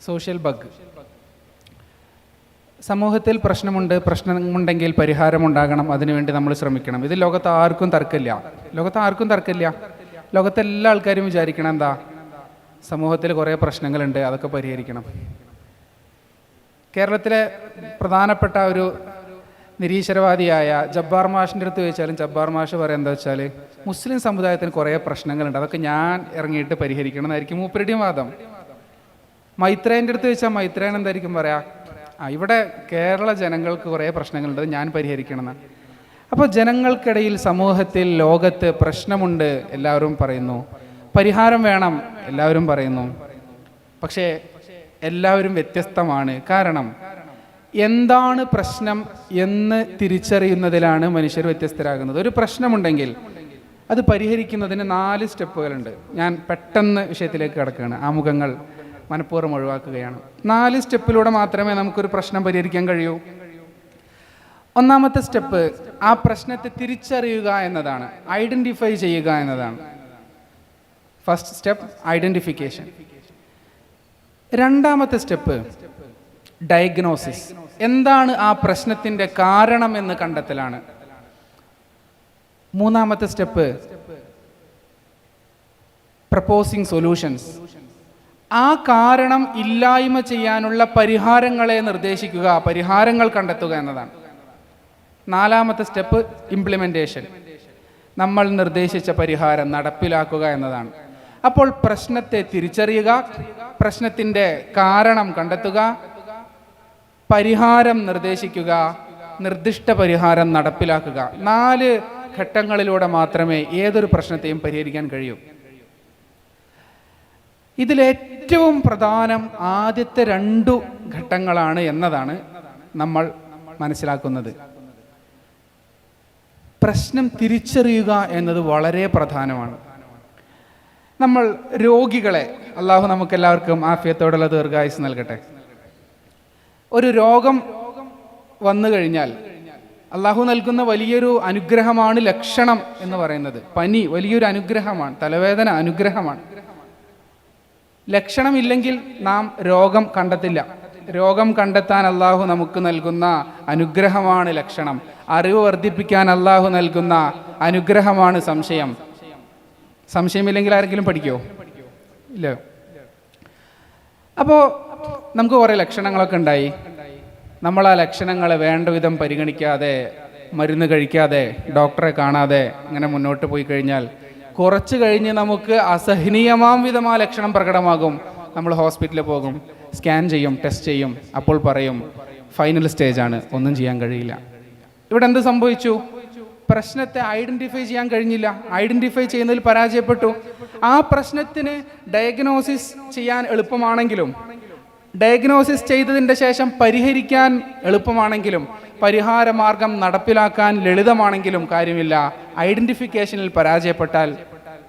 Social bug. സമൂഹത്തിൽ പ്രശ്നമുണ്ടെങ്കിൽ പരിഹാരമുണ്ടാകണം, അതിനുവേണ്ടി നമ്മൾ ശ്രമിക്കണം. ഇത് ലോകത്ത് ആർക്കും തർക്കമില്ല. ലോകത്തെല്ലാ ആൾക്കാരും വിചാരിക്കണം എന്താ, സമൂഹത്തിൽ കുറേ പ്രശ്നങ്ങളുണ്ട്, അതൊക്കെ പരിഹരിക്കണം. കേരളത്തിലെ പ്രധാനപ്പെട്ട ഒരു നിരീശ്വരവാദിയായ ജബ്ബാർ മാഷിൻ്റെ അടുത്ത് ചോദിച്ചാലും ജബ്ബാർ മാഷ് പറയാം എന്താ വെച്ചാൽ, മുസ്ലിം സമുദായത്തിന് കുറേ പ്രശ്നങ്ങളുണ്ട്, അതൊക്കെ ഞാൻ ഇറങ്ങിയിട്ട് പരിഹരിക്കണം എന്നായിരിക്കും മൂപ്പരുടെയും വാദം. മൈത്രേൻ്റെ അടുത്ത് ചോദിച്ചാൽ മൈത്രേൻ എന്തായിരിക്കും പറയാ, ഇവിടെ കേരള ജനങ്ങൾക്ക് കുറേ പ്രശ്നങ്ങളുണ്ട്, ഞാൻ പരിഹരിക്കണം എന്നാണ്. അപ്പോൾ ജനങ്ങൾക്കിടയിൽ, സമൂഹത്തിൽ, ലോകത്ത് പ്രശ്നമുണ്ട്, എല്ലാവരും പറയുന്നു. പരിഹാരം വേണം, എല്ലാവരും പറയുന്നു. പക്ഷേ എല്ലാവരും വ്യത്യസ്തമാണ്. കാരണം എന്താണ് പ്രശ്നം എന്ന് തിരിച്ചറിയുന്നതിലാണ് മനുഷ്യർ വ്യത്യസ്തരാകുന്നത്. ഒരു പ്രശ്നമുണ്ടെങ്കിൽ അത് പരിഹരിക്കുന്നതിന് 4 സ്റ്റെപ്പുകളുണ്ട്. ഞാൻ പെട്ടെന്ന് വിഷയത്തിലേക്ക് കടക്കുകയാണ്, ആമുഖങ്ങൾ മനഃപൂർവ്വം ഒഴിവാക്കുകയാണ്. 4 സ്റ്റെപ്പിലൂടെ മാത്രമേ നമുക്കൊരു പ്രശ്നം പരിഹരിക്കാൻ കഴിയൂ. ഒന്നാമത്തെ സ്റ്റെപ്പ് ആ പ്രശ്നത്തെ തിരിച്ചറിയുക എന്നതാണ്, ഐഡൻറ്റിഫൈ ചെയ്യുക എന്നതാണ്. First step identification. രണ്ടാമത്തെ സ്റ്റെപ്പ് ഡയഗ്നോസിസ്, എന്താണ് ആ പ്രശ്നത്തിൻ്റെ കാരണം എന്ന് കണ്ടെത്തലാണ്. മൂന്നാമത്തെ സ്റ്റെപ്പ് പ്രപ്പോസിങ് സൊല്യൂഷൻസ്, ആ കാരണം ഇല്ലായ്മ ചെയ്യാനുള്ള പരിഹാരങ്ങളെ നിർദ്ദേശിക്കുക, പരിഹാരങ്ങൾ കണ്ടെത്തുക എന്നതാണ്. നാലാമത്തെ സ്റ്റെപ്പ് ഇംപ്ലിമെൻറ്റേഷൻ, നമ്മൾ നിർദ്ദേശിച്ച പരിഹാരം നടപ്പിലാക്കുക എന്നതാണ്. അപ്പോൾ പ്രശ്നത്തെ തിരിച്ചറിയുക, പ്രശ്നത്തിൻ്റെ കാരണം കണ്ടെത്തുക, പരിഹാരം നിർദ്ദേശിക്കുക, നിർദ്ദിഷ്ട പരിഹാരം നടപ്പിലാക്കുക. 4 ഘട്ടങ്ങളിലൂടെ മാത്രമേ ഏതൊരു പ്രശ്നത്തെയും പരിഹരിക്കാൻ കഴിയൂ. ഇതിലേറ്റവും പ്രധാനം ആദ്യത്തെ 2 ഘട്ടങ്ങളാണ് എന്നതാണ് നമ്മൾ മനസ്സിലാക്കുന്നത്. പ്രശ്നം തിരിച്ചറിയുക എന്നത് വളരെ പ്രധാനമാണ്. നമ്മൾ രോഗികളെ, അള്ളാഹു നമുക്കെല്ലാവർക്കും ആഫിയത്തോടുള്ള ദീർഘായുസ് നൽകട്ടെ. ഒരു രോഗം വന്നു കഴിഞ്ഞാൽ അള്ളാഹു നൽകുന്ന വലിയൊരു അനുഗ്രഹമാണ് ലക്ഷണം എന്ന് പറയുന്നത്. പനി വലിയൊരു അനുഗ്രഹമാണ്, തലവേദന അനുഗ്രഹമാണ്. ലക്ഷണമില്ലെങ്കിൽ നാം രോഗം കണ്ടെത്തില്ല. രോഗം കണ്ടെത്താൻ അള്ളാഹു നമുക്ക് നൽകുന്ന അനുഗ്രഹമാണ് ലക്ഷണം. അറിവ് വർദ്ധിപ്പിക്കാൻ അള്ളാഹു നൽകുന്ന അനുഗ്രഹമാണ് സംശയം. സംശയമില്ലെങ്കിൽ ആരെങ്കിലും പഠിക്കുമോ? ഇല്ല. അപ്പോൾ നമുക്ക് കുറേ ലക്ഷണങ്ങളൊക്കെ ഉണ്ടായി. നമ്മൾ ആ ലക്ഷണങ്ങളെ വേണ്ട വിധം പരിഗണിക്കാതെ, മരുന്ന് കഴിക്കാതെ, ഡോക്ടറെ കാണാതെ ഇങ്ങനെ മുന്നോട്ട് പോയി കഴിഞ്ഞാൽ കുറച്ച് കഴിഞ്ഞ് നമുക്ക് അസഹനീയമാം വിധം ആ ലക്ഷണം പ്രകടമാകും. നമ്മൾ ഹോസ്പിറ്റലിൽ പോകും, സ്കാൻ ചെയ്യും, ടെസ്റ്റ് ചെയ്യും. അപ്പോൾ പറയും ഫൈനൽ സ്റ്റേജാണ്, ഒന്നും ചെയ്യാൻ കഴിയില്ല. ഇവിടെ എന്ത് സംഭവിച്ചു? പ്രശ്നത്തെ ഐഡൻറ്റിഫൈ ചെയ്യാൻ കഴിഞ്ഞില്ല, ഐഡൻറ്റിഫൈ ചെയ്യുന്നതിൽ പരാജയപ്പെട്ടു. ആ പ്രശ്നത്തിന് ഡയഗ്നോസിസ് ചെയ്യാൻ എളുപ്പമാണെങ്കിലും, ഡയഗ്നോസിസ് ചെയ്തതിൻ്റെ ശേഷം പരിഹരിക്കാൻ എളുപ്പമാണെങ്കിലും, പരിഹാരമാർഗം നടപ്പിലാക്കാൻ ലളിതമാണെങ്കിലും കാര്യമില്ല. ഐഡൻറ്റിഫിക്കേഷനിൽ പരാജയപ്പെട്ടാൽ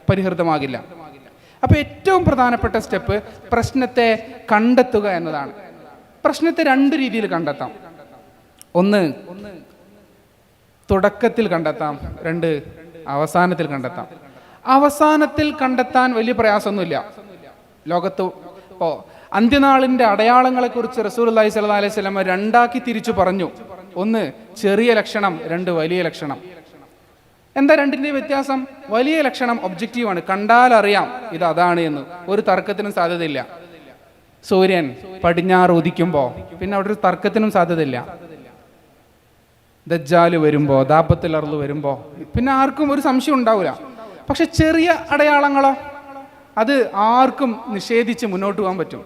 പരിഹൃതമാകില്ല. അപ്പോൾ ഏറ്റവും പ്രധാനപ്പെട്ട സ്റ്റെപ്പ് പ്രശ്നത്തെ കണ്ടെത്തുക എന്നതാണ്. പ്രശ്നത്തെ 2 രീതിയിൽ കണ്ടെത്താം. ഒന്ന് തുടക്കത്തിൽ കണ്ടെത്താം, 2 അവസാനത്തിൽ കണ്ടെത്താം. അവസാനത്തിൽ കണ്ടെത്താൻ വലിയ പ്രയാസമൊന്നുമില്ല. ലോകത്ത് ഇപ്പോൾ അന്ത്യനാളിൻ്റെ അടയാളങ്ങളെക്കുറിച്ച് റസൂലുള്ളാഹി സ്വല്ലല്ലാഹി അലൈഹി വസല്ലം 2ആക്കി തിരിച്ചു പറഞ്ഞു. 1 ചെറിയ ലക്ഷണം, 2 വലിയ ലക്ഷണം. എന്താ 2ൻ്റെ വ്യത്യാസം? വലിയ ലക്ഷണം ഒബ്ജക്റ്റീവാണ്, കണ്ടാൽ അറിയാം ഇത് അതാണ് എന്ന്, ഒരു തർക്കത്തിനും സാധ്യതയില്ല. സൂര്യൻ പടിഞ്ഞാറ് ഉദിക്കുമ്പോൾ പിന്നെ അവിടെ ഒരു തർക്കത്തിനും സാധ്യതയില്ല. ദജ്ജാല് വരുമ്പോൾ, ദാബത്തുൽ അർള് വരുമ്പോൾ പിന്നെ ആർക്കും ഒരു സംശയം ഉണ്ടാവില്ല. പക്ഷെ ചെറിയ അടയാളങ്ങളോ, അത് ആർക്കും നിഷേധിച്ച് മുന്നോട്ട് പോകാൻ പറ്റും.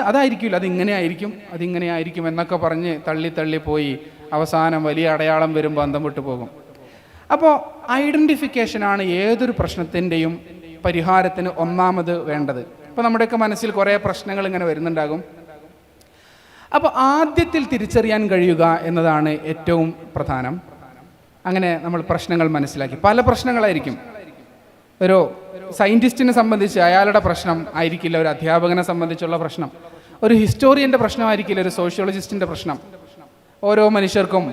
അതായിരിക്കില്ല, അതിങ്ങനെ ആയിരിക്കും എന്നൊക്കെ പറഞ്ഞ് തള്ളി പോയി അവസാനം വലിയ അടയാളം വരുമ്പോൾ അന്തം വിട്ടു പോകും. അപ്പോൾ ഐഡൻറ്റിഫിക്കേഷനാണ് ഏതൊരു പ്രശ്നത്തിൻ്റെയും പരിഹാരത്തിന് ഒന്നാമത് വേണ്ടത്. ഇപ്പോൾ നമ്മുടെയൊക്കെ മനസ്സിൽ കുറേ പ്രശ്നങ്ങൾ ഇങ്ങനെ വരുന്നുണ്ടാകും. അപ്പോൾ ആദ്യത്തിൽ തിരിച്ചറിയാൻ കഴിയുക എന്നതാണ് ഏറ്റവും പ്രധാനം. അങ്ങനെ നമ്മൾ പ്രശ്നങ്ങൾ മനസ്സിലാക്കി. പല പ്രശ്നങ്ങളായിരിക്കും. ഒരു സയൻറ്റിസ്റ്റിനെ സംബന്ധിച്ച് അയാളുടെ പ്രശ്നം ആയിരിക്കില്ല ഒരു അധ്യാപകനെ സംബന്ധിച്ചുള്ള പ്രശ്നം. ഒരു ഹിസ്റ്റോറിയൻ്റെ പ്രശ്നമായിരിക്കില്ല ഒരു സോഷ്യോളജിസ്റ്റിൻ്റെ പ്രശ്നം. ഓരോ മനുഷ്യർക്കും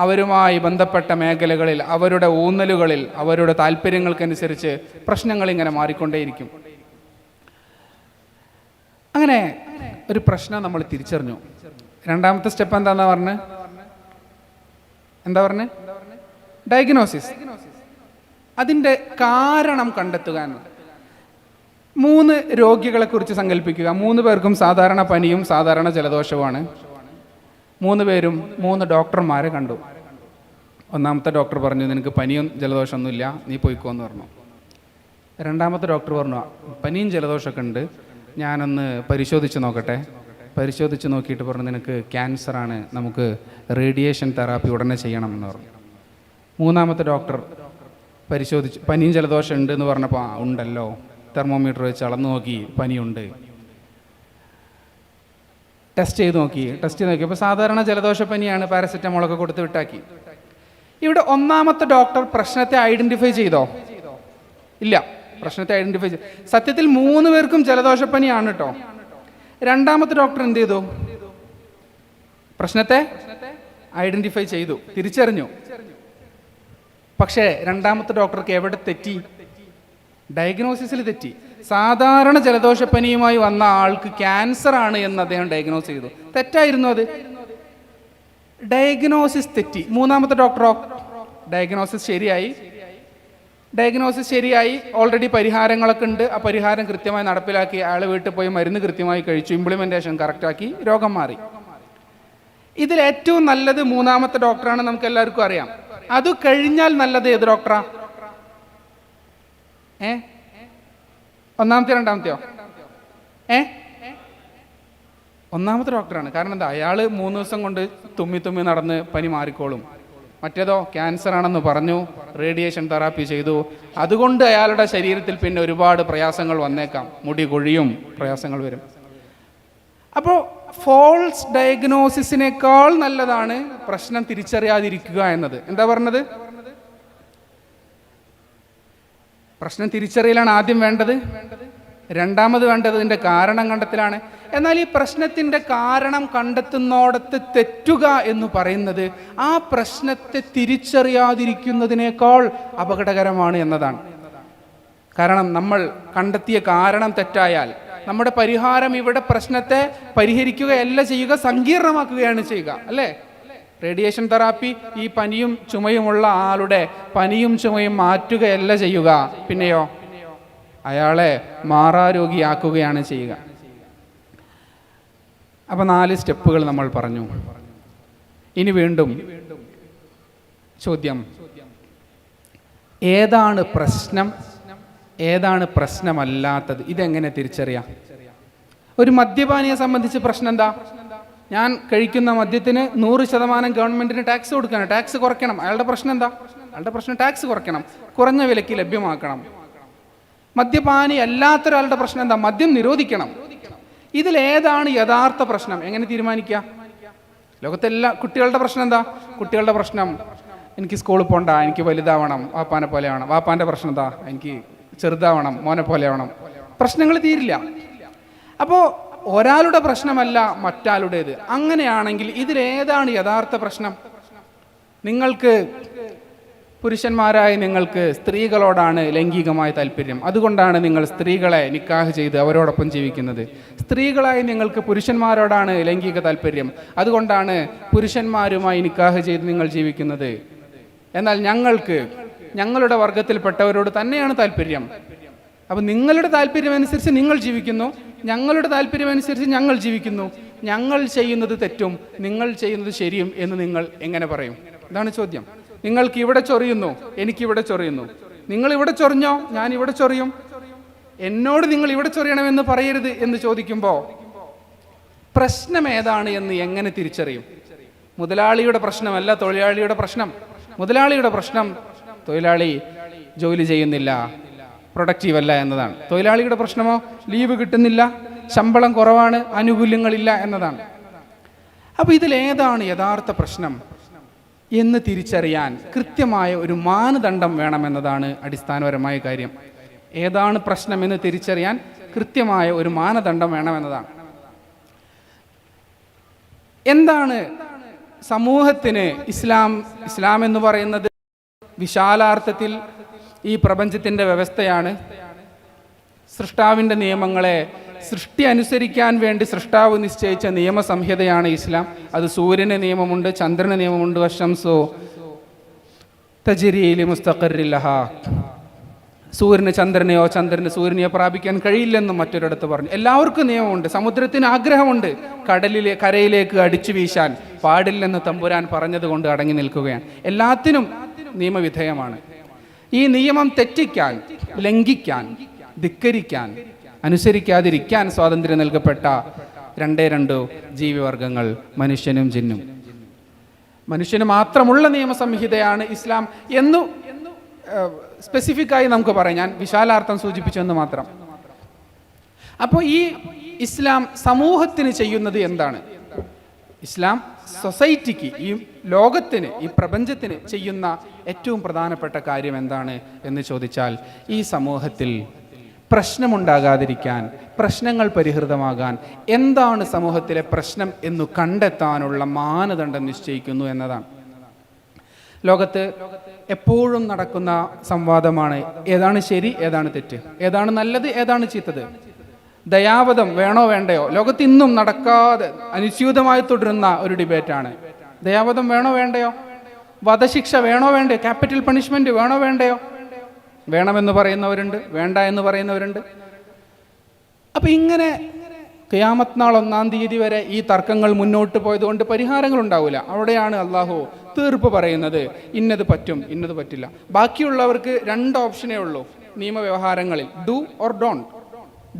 അവരുമായി ബന്ധപ്പെട്ട മേഖലകളിൽ, അവരുടെ ഊന്നലുകളിൽ, അവരുടെ താല്പര്യങ്ങൾക്കനുസരിച്ച് പ്രശ്നങ്ങൾ ഇങ്ങനെ മാറിക്കൊണ്ടേയിരിക്കും. അങ്ങനെ ഒരു പ്രശ്നം നമ്മൾ തിരിച്ചറിഞ്ഞു. രണ്ടാമത്തെ സ്റ്റെപ്പ് എന്താ പറഞ്ഞ് ഡയഗ്നോസിസ്. അതിൻ്റെ കാരണം കണ്ടെത്തുക എന്നത്. 3 രോഗികളെ കുറിച്ച് സങ്കല്പിക്കുക. 3 പേർക്കും സാധാരണ പനിയും സാധാരണ ജലദോഷവുമാണ്. 3 പേരും 3 ഡോക്ടർമാരെ കണ്ടു. ഒന്നാമത്തെ ഡോക്ടർ പറഞ്ഞു, നിനക്ക് പനിയും ജലദോഷമൊന്നുമില്ല, നീ പോയിക്കോന്ന് പറഞ്ഞു. രണ്ടാമത്തെ ഡോക്ടർ പറഞ്ഞു, പനിയും ജലദോഷമൊക്കെ ഉണ്ട്, ഞാനൊന്ന് പരിശോധിച്ച് നോക്കട്ടെ. പരിശോധിച്ച് നോക്കിയിട്ട് പറഞ്ഞു, നിനക്ക് ക്യാൻസറാണ്, നമുക്ക് റേഡിയേഷൻ തെറാപ്പി ഉടനെ ചെയ്യണം എന്ന് പറഞ്ഞു. മൂന്നാമത്തെ ഡോക്ടർ പരിശോധിച്ച് പനിയും ജലദോഷം ഉണ്ട് എന്ന് പറഞ്ഞപ്പോൾ ഉണ്ടല്ലോ, തെർമോമീറ്റർ വെച്ച് അളന്ന് നോക്കി, പനിയുണ്ട്. ടെസ്റ്റ് ചെയ്ത് നോക്കിയപ്പോൾ സാധാരണ ജലദോഷ പനിയാണ്, പാരസെറ്റമോളൊക്കെ കൊടുത്ത് വിട്ടാക്കി. ഇവിടെ ഒന്നാമത്തെ ഡോക്ടർ പ്രശ്നത്തെ ഐഡന്റിഫൈ ചെയ്തോ? ഇല്ല, പ്രശ്നത്തെ ഐഡന്റിഫൈ ചെയ്തു. സത്യത്തിൽ 3 പേർക്കും ജലദോഷപ്പനിയാണ് കേട്ടോ. രണ്ടാമത്തെ ഡോക്ടർ എന്ത് ചെയ്തു? പ്രശ്നത്തെ ഐഡന്റിഫൈ ചെയ്തു, തിരിച്ചറിഞ്ഞു. പക്ഷേ രണ്ടാമത്തെ ഡോക്ടർക്ക് എവിടെ തെറ്റി? ഡയഗ്നോസിസിൽ തെറ്റി. സാധാരണ ജലദോഷപ്പനിയുമായി വന്ന ആൾക്ക് ക്യാൻസർ ആണ് എന്ന് അദ്ദേഹം ഡയഗ്നോസ് ചെയ്തു. തെറ്റായിരുന്നു അത്. ഡയഗ്നോസിസ് തെറ്റി. മൂന്നാമത്തെ ഡോക്ടറോ? ഡയഗ്നോസിസ് ശരിയായി, ഓൾറെഡി പരിഹാരങ്ങളൊക്കെ ഉണ്ട്, ആ പരിഹാരം കൃത്യമായി നടപ്പിലാക്കി, അയാൾ വീട്ടിൽ പോയി മരുന്ന് കൃത്യമായി കഴിച്ചു, ഇംപ്ലിമെന്റേഷൻ കറക്റ്റാക്കി, രോഗം മാറി. ഇതിൽ ഏറ്റവും നല്ലത് മൂന്നാമത്തെ ഡോക്ടറാണ്, നമുക്ക് എല്ലാവർക്കും അറിയാം. അത് കഴിഞ്ഞാൽ നല്ലത് ഏത് ഡോക്ടറാ? ഒന്നാമത്തെ രണ്ടാമത്തെയോ? ഒന്നാമത്തെ ഡോക്ടറാണ്. കാരണം എന്താ? അയാൾ 3 ദിവസം കൊണ്ട് തുമ്മി നടന്ന് പനി മാറിക്കോളും. മറ്റേതോ ക്യാൻസർ ആണെന്ന് പറഞ്ഞു, റേഡിയേഷൻ തെറാപ്പി ചെയ്തു, അതുകൊണ്ട് അയാളുടെ ശരീരത്തിൽ പിന്നെ ഒരുപാട് പ്രയാസങ്ങൾ വന്നേക്കാം, മുടി കൊഴിയും, പ്രയാസങ്ങൾ വരും. അപ്പോൾ ഫോൾസ് ഡയഗ്നോസിസിനേക്കാൾ നല്ലതാണ് പ്രശ്നം തിരിച്ചറിയാതിരിക്കുക എന്നത്. എന്താ പറഞ്ഞത്? പ്രശ്നം തിരിച്ചറിയലാണ് ആദ്യം വേണ്ടത്. രണ്ടാമത് വേണ്ടത് ഇതിൻ്റെ കാരണം കണ്ടെത്തലാണ്. എന്നാൽ ഈ പ്രശ്നത്തിൻ്റെ കാരണം കണ്ടെത്തുന്നോടത്ത് തെറ്റുക എന്ന് പറയുന്നത് ആ പ്രശ്നത്തെ തിരിച്ചറിയാതിരിക്കുന്നതിനേക്കാൾ അപകടകരമാണ് എന്നതാണ്. കാരണം നമ്മൾ കണ്ടെത്തിയ കാരണം തെറ്റായാൽ നമ്മുടെ പരിഹാരം ഇവിടെ പ്രശ്നത്തെ പരിഹരിക്കുകയല്ല ചെയ്യുക, സങ്കീർണമാക്കുകയാണ് ചെയ്യുക, അല്ലേ? റേഡിയേഷൻ തെറാപ്പി ഈ പനിയും ചുമയുമുള്ള ആളുടെ പനിയും ചുമയും മാറ്റുകയല്ല ചെയ്യുക, പിന്നെയോ അയാളെ മാറാരോഗിയാക്കുകയാണ് ചെയ്യുക. അപ്പോൾ 4 സ്റ്റെപ്പുകൾ നമ്മൾ പറഞ്ഞു. ഇനി വീണ്ടും ചോദ്യം, ഏതാണ് പ്രശ്നം, ഏതാണ് പ്രശ്നമല്ലാത്തത്? ഇതെങ്ങനെ തിരിച്ചറിയാം? ഒരു മദ്യപാനിയെ സംബന്ധിച്ച് പ്രശ്നം എന്താ? ഞാൻ കഴിക്കുന്ന മദ്യത്തിന് 100% ഗവൺമെന്റിന് ടാക്സ് കൊടുക്കണം, ടാക്സ് കുറയ്ക്കണം. അയാളുടെ പ്രശ്നം എന്താ? അയാളുടെ പ്രശ്നം ടാക്സ് കുറയ്ക്കണം, കുറഞ്ഞ വിലയ്ക്ക് ലഭ്യമാക്കണം. മദ്യപാനി അല്ലാത്തൊരാളുടെ പ്രശ്നം എന്താ? മദ്യം നിരോധിക്കണം. ഇതിലേതാണ് യഥാർത്ഥ പ്രശ്നം? എങ്ങനെ തീരുമാനിക്കുക? ലോകത്തെല്ലാ കുട്ടികളുടെ പ്രശ്നം എന്താ? കുട്ടികളുടെ പ്രശ്നം, എനിക്ക് സ്കൂളിൽ പോകണ്ട, എനിക്ക് വലുതാവണം, വാപ്പാനെ പോലെ ആവണം. വാപ്പാൻ്റെ പ്രശ്നം എന്താ? എനിക്ക് ചെറുതാവണം, മോനെ പോലെ ആവണം. പ്രശ്നങ്ങൾ തീരില്ല. അപ്പോൾ ഒരാളുടെ പ്രശ്നമല്ല മറ്റാളുടേത്. അങ്ങനെയാണെങ്കിൽ ഇതിലേതാണ് യഥാർത്ഥ പ്രശ്നം? നിങ്ങൾക്ക് പുരുഷന്മാരായ നിങ്ങൾക്ക് സ്ത്രീകളോടാണ് ലൈംഗികമായ താല്പര്യം, അതുകൊണ്ടാണ് നിങ്ങൾ സ്ത്രീകളെ നിക്കാഹ് ചെയ്ത് അവരോടൊപ്പം ജീവിക്കുന്നത്. സ്ത്രീകളായി നിങ്ങൾക്ക് പുരുഷന്മാരോടാണ് ലൈംഗിക താല്പര്യം, അതുകൊണ്ടാണ് പുരുഷന്മാരുമായി നിക്കാഹ് ചെയ്ത് നിങ്ങൾ ജീവിക്കുന്നത്. എന്നാൽ ഞങ്ങൾക്ക് ഞങ്ങളുടെ വർഗത്തിൽപ്പെട്ടവരോട് തന്നെയാണ് താല്പര്യം. അപ്പം നിങ്ങളുടെ താല്പര്യമനുസരിച്ച് നിങ്ങൾ ജീവിക്കുന്നു, ഞങ്ങളുടെ താല്പര്യമനുസരിച്ച് ഞങ്ങൾ ജീവിക്കുന്നു. ഞങ്ങൾ ചെയ്യുന്നത് തെറ്റും നിങ്ങൾ ചെയ്യുന്നത് ശരിയും എന്ന് നിങ്ങൾ എങ്ങനെ പറയും? ഇതാണ് ചോദ്യം. നിങ്ങൾക്ക് ഇവിടെ ചൊറിയുന്നു, എനിക്കിവിടെ ചൊറിയുന്നു. നിങ്ങൾ ഇവിടെ ചൊറിഞ്ഞോ, ഞാൻ ഇവിടെ ചൊറിയും. എന്നോട് നിങ്ങൾ ഇവിടെ ചൊറിയണമെന്ന് പറയരുത് എന്ന് ചോദിക്കുമ്പോൾ പ്രശ്നം ഏതാണ് എന്ന് എങ്ങനെ തിരിച്ചറിയും? മുതലാളിയുടെ പ്രശ്നമല്ല തൊഴിലാളിയുടെ പ്രശ്നം. മുതലാളിയുടെ പ്രശ്നം തൊഴിലാളി ജോലി ചെയ്യുന്നില്ല, പ്രൊഡക്റ്റീവ് അല്ല എന്നതാണ്. തൊഴിലാളിയുടെ പ്രശ്നമോ ലീവ് കിട്ടുന്നില്ല, ശമ്പളം കുറവാണ്, ആനുകൂല്യങ്ങളില്ല എന്നതാണ്. അപ്പോൾ ഇതിലേതാണ് യഥാർത്ഥ പ്രശ്നം എന്ന് തിരിച്ചറിയാൻ കൃത്യമായ ഒരു മാനദണ്ഡം വേണമെന്നതാണ് അടിസ്ഥാനപരമായ കാര്യം. ഏതാണ് പ്രശ്നം എന്ന് തിരിച്ചറിയാൻ കൃത്യമായ ഒരു മാനദണ്ഡം വേണമെന്നതാണ്. എന്താണ് സമൂഹത്തിന് ഇസ്ലാം എന്ന് പറയുന്നത്? വിശാലാർത്ഥത്തിൽ ഈ പ്രപഞ്ചത്തിൻ്റെ വ്യവസ്ഥയാണ്. സൃഷ്ടാവിൻ്റെ നിയമങ്ങളെ സൃഷ്ടി അനുസരിക്കാൻ വേണ്ടി സൃഷ്ടാവ് നിശ്ചയിച്ച നിയമസംഹിതയാണ് ഇസ്ലാം. അത് സൂര്യന് നിയമമുണ്ട്, ചന്ദ്രന് നിയമമുണ്ട്. വശംസോ തജ്രീ മുസ്തഖറില്ലഹാ, സൂര്യന് ചന്ദ്രനെയോ ചന്ദ്രന് സൂര്യനെയോ പ്രാപിക്കാൻ കഴിയില്ലെന്നും മറ്റൊരിടത്ത് പറഞ്ഞു. എല്ലാവർക്കും നിയമമുണ്ട്. സമുദ്രത്തിന് ആഗ്രഹമുണ്ട്, കരയിലേക്ക് അടിച്ചു വീശാൻ പാടില്ലെന്ന് തമ്പുരാൻ പറഞ്ഞതുകൊണ്ട് അടങ്ങി നിൽക്കുകയാണ്. എല്ലാത്തിനും നിയമവിധേയമാണ്. ഈ നിയമം തെറ്റിക്കാൻ, ലംഘിക്കാൻ, ധിക്കരിക്കാൻ, അനുസരിക്കാതിരിക്കാൻ സ്വാതന്ത്ര്യം നൽകപ്പെട്ട രണ്ടു ജീവിവർഗങ്ങൾ, മനുഷ്യനും ജിന്നും. മനുഷ്യന് മാത്രമുള്ള നിയമസംഹിതയാണ് ഇസ്ലാം എന്നു സ്പെസിഫിക്കായി നമുക്ക് പറയാം. ഞാൻ വിശാലാർത്ഥം സൂചിപ്പിച്ചെന്ന് മാത്രം. അപ്പോൾ ഈ ഇസ്ലാം സമൂഹത്തിന് ചെയ്യുന്നത് എന്താണ്? ഇസ്ലാം സൊസൈറ്റിക്ക്, ഈ ലോകത്തിന്, ഈ പ്രപഞ്ചത്തിന് ചെയ്യുന്ന ഏറ്റവും പ്രധാനപ്പെട്ട കാര്യം എന്താണ് എന്ന് ചോദിച്ചാൽ, ഈ സമൂഹത്തിൽ പ്രശ്നമുണ്ടാകാതിരിക്കാൻ, പ്രശ്നങ്ങൾ പരിഹൃതമാകാൻ, എന്താണ് സമൂഹത്തിലെ പ്രശ്നം എന്നു കണ്ടെത്താനുള്ള മാനദണ്ഡം നിശ്ചയിക്കുന്നു എന്നതാണ്. ലോകത്ത് എപ്പോഴും നടക്കുന്ന സംവാദമാണ് ഏതാണ് ശരി, ഏതാണ് തെറ്റ്, ഏതാണ് നല്ലത്, ഏതാണ് ചീത്തത്. ദയാവധം വേണോ വേണ്ടയോ? ലോകത്ത് ഇന്നും നടക്കാതെ അനുസ്യൂതമായി തുടരുന്ന ഒരു ഡിബേറ്റാണ്. ദയാവധം വേണോ വേണ്ടയോ? വധശിക്ഷ വേണോ വേണ്ടയോ? ക്യാപിറ്റൽ പണിഷ്മെന്റ് വേണോ വേണ്ടയോ? വേണമെന്ന് പറയുന്നവരുണ്ട്, വേണ്ട എന്ന് പറയുന്നവരുണ്ട്. അപ്പം ഇങ്ങനെ ഖിയാമത്ത് നാൾ 1-ാം തീയതി വരെ ഈ തർക്കങ്ങൾ മുന്നോട്ട് പോയതുകൊണ്ട് പരിഹാരങ്ങൾ ഉണ്ടാവില്ല. അവിടെയാണ് അള്ളാഹു തീർപ്പ് പറയുന്നത്, ഇന്നത് പറ്റും, ഇന്നത് പറ്റില്ല. ബാക്കിയുള്ളവർക്ക് 2 ഓപ്ഷനേ ഉള്ളൂ നിയമവ്യവഹാരങ്ങളിൽ, ഡു ഓർ ഡോണ്ട്.